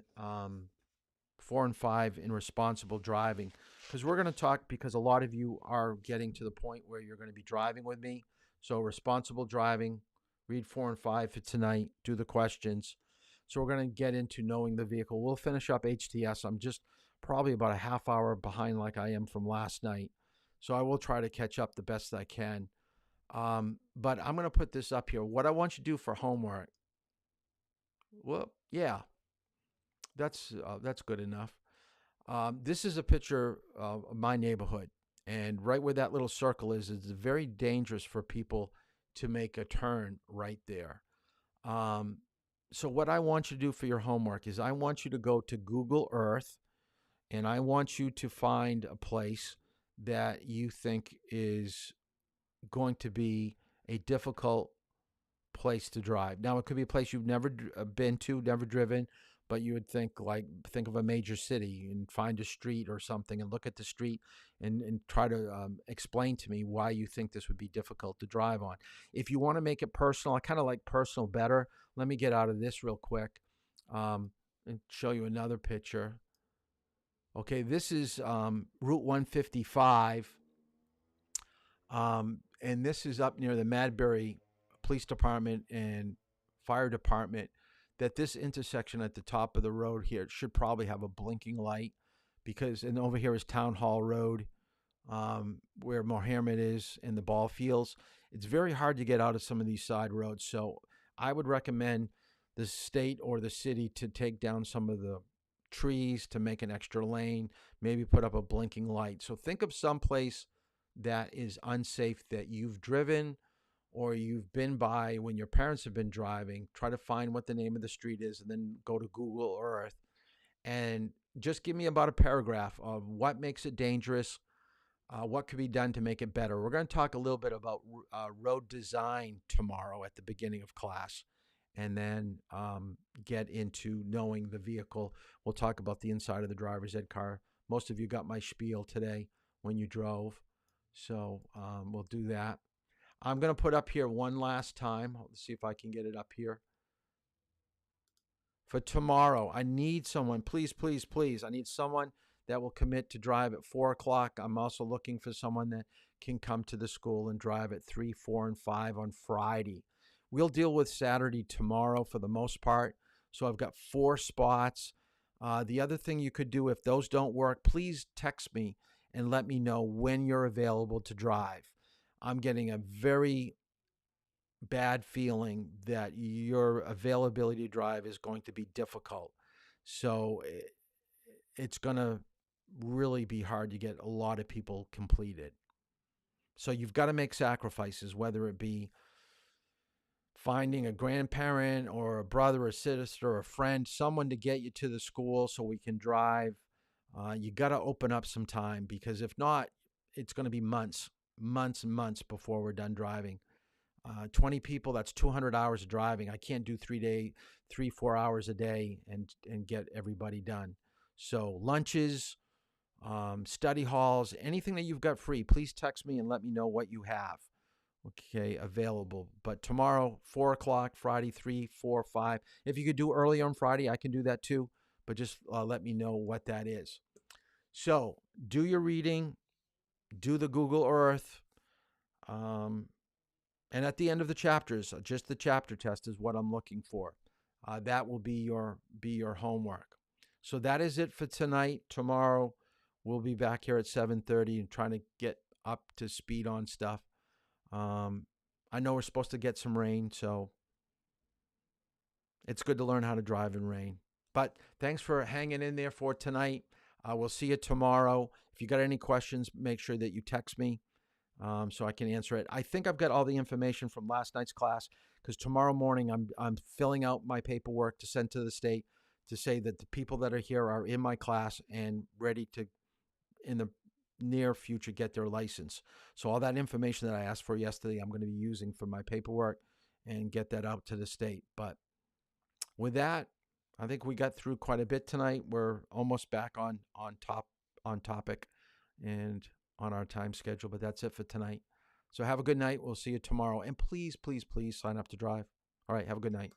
4 and 5 in responsible driving, because we're going to talk, because a lot of you are getting to the point where you're going to be driving with me. So responsible driving, read 4 and 5 for tonight, do the questions. So we're going to get into knowing the vehicle. We'll finish up HTS. I'm just probably about a half hour behind like I am from last night. So I will try to catch up the best I can. But I'm going to put this up here. What I want you to do for homework. Well, yeah, that's good enough. This is a picture of my neighborhood. And right where that little circle is, it's very dangerous for people to make a turn right there. So what I want you to do for your homework is I want you to go to Google Earth, and I want you to find a place that you think is going to be a difficult place to drive. Now, it could be a place you've never been to, never driven, but you would think of a major city and find a street or something and look at the street and try to explain to me why you think this would be difficult to drive on. If you want to make it personal, I kind of like personal better. Let me get out of this real quick and show you another picture. Okay, this is Route 155, and this is up near the Madbury Police Department and Fire Department. That this intersection at the top of the road here should probably have a blinking light, and over here is Town Hall Road, where Mohammed is in the ball fields. It's very hard to get out of some of these side roads, so I would recommend the state or the city to take down some of the trees to make an extra lane, maybe put up a blinking light. So think of some place that is unsafe that you've driven or you've been by when your parents have been driving. Try to find what the name of the street is and then go to Google Earth and just give me about a paragraph of what makes it dangerous, what could be done to make it better. We're going to talk a little bit about road design tomorrow at the beginning of class, and then get into knowing the vehicle. We'll talk about the inside of the driver's ed car. Most of you got my spiel today when you drove, so we'll do that. I'm going to put up here one last time. Let's see if I can get it up here. For tomorrow, I need someone, please, please, please. I need someone that will commit to drive at 4 o'clock. I'm also looking for someone that can come to the school and drive at 3, 4, and 5 on Friday. We'll deal with Saturday tomorrow for the most part. So I've got 4 spots. The other thing you could do, if those don't work, please text me and let me know when you're available to drive. I'm getting a very bad feeling that your availability to drive is going to be difficult. So it's going to really be hard to get a lot of people completed. So you've got to make sacrifices, whether it be finding a grandparent or a brother or sister or a friend, someone to get you to the school so we can drive. You got to open up some time, because if not, it's going to be months and months before we're done driving. 20 people, that's 200 hours of driving. I can't do 3-4 hours a day and get everybody done. So lunches, study halls, anything that you've got free, please text me and let me know what you have, okay, available. But tomorrow, 4 o'clock, Friday, 3, 4, 5. If you could do early on Friday, I can do that too. But just let me know what that is. So do your reading, do the Google Earth, and at the end of the chapters, just the chapter test is what I'm looking for. That will be your homework. So that is it for tonight. Tomorrow, we'll be back here at 7:30 and trying to get up to speed on stuff. I know we're supposed to get some rain, so it's good to learn how to drive in rain. But thanks for hanging in there for tonight. We'll see you tomorrow. If you got any questions, make sure that you text me so I can answer it. I think I've got all the information from last night's class, because tomorrow morning I'm filling out my paperwork to send to the state to say that the people that are here are in my class and ready to, in the near future, get their license. So all that information that I asked for yesterday, I'm going to be using for my paperwork and get that out to the state. But with that, I think we got through quite a bit tonight. We're almost back on topic and on our time schedule, but that's it for tonight. So have a good night. We'll see you tomorrow. And please, please, please sign up to drive. All right, have a good night.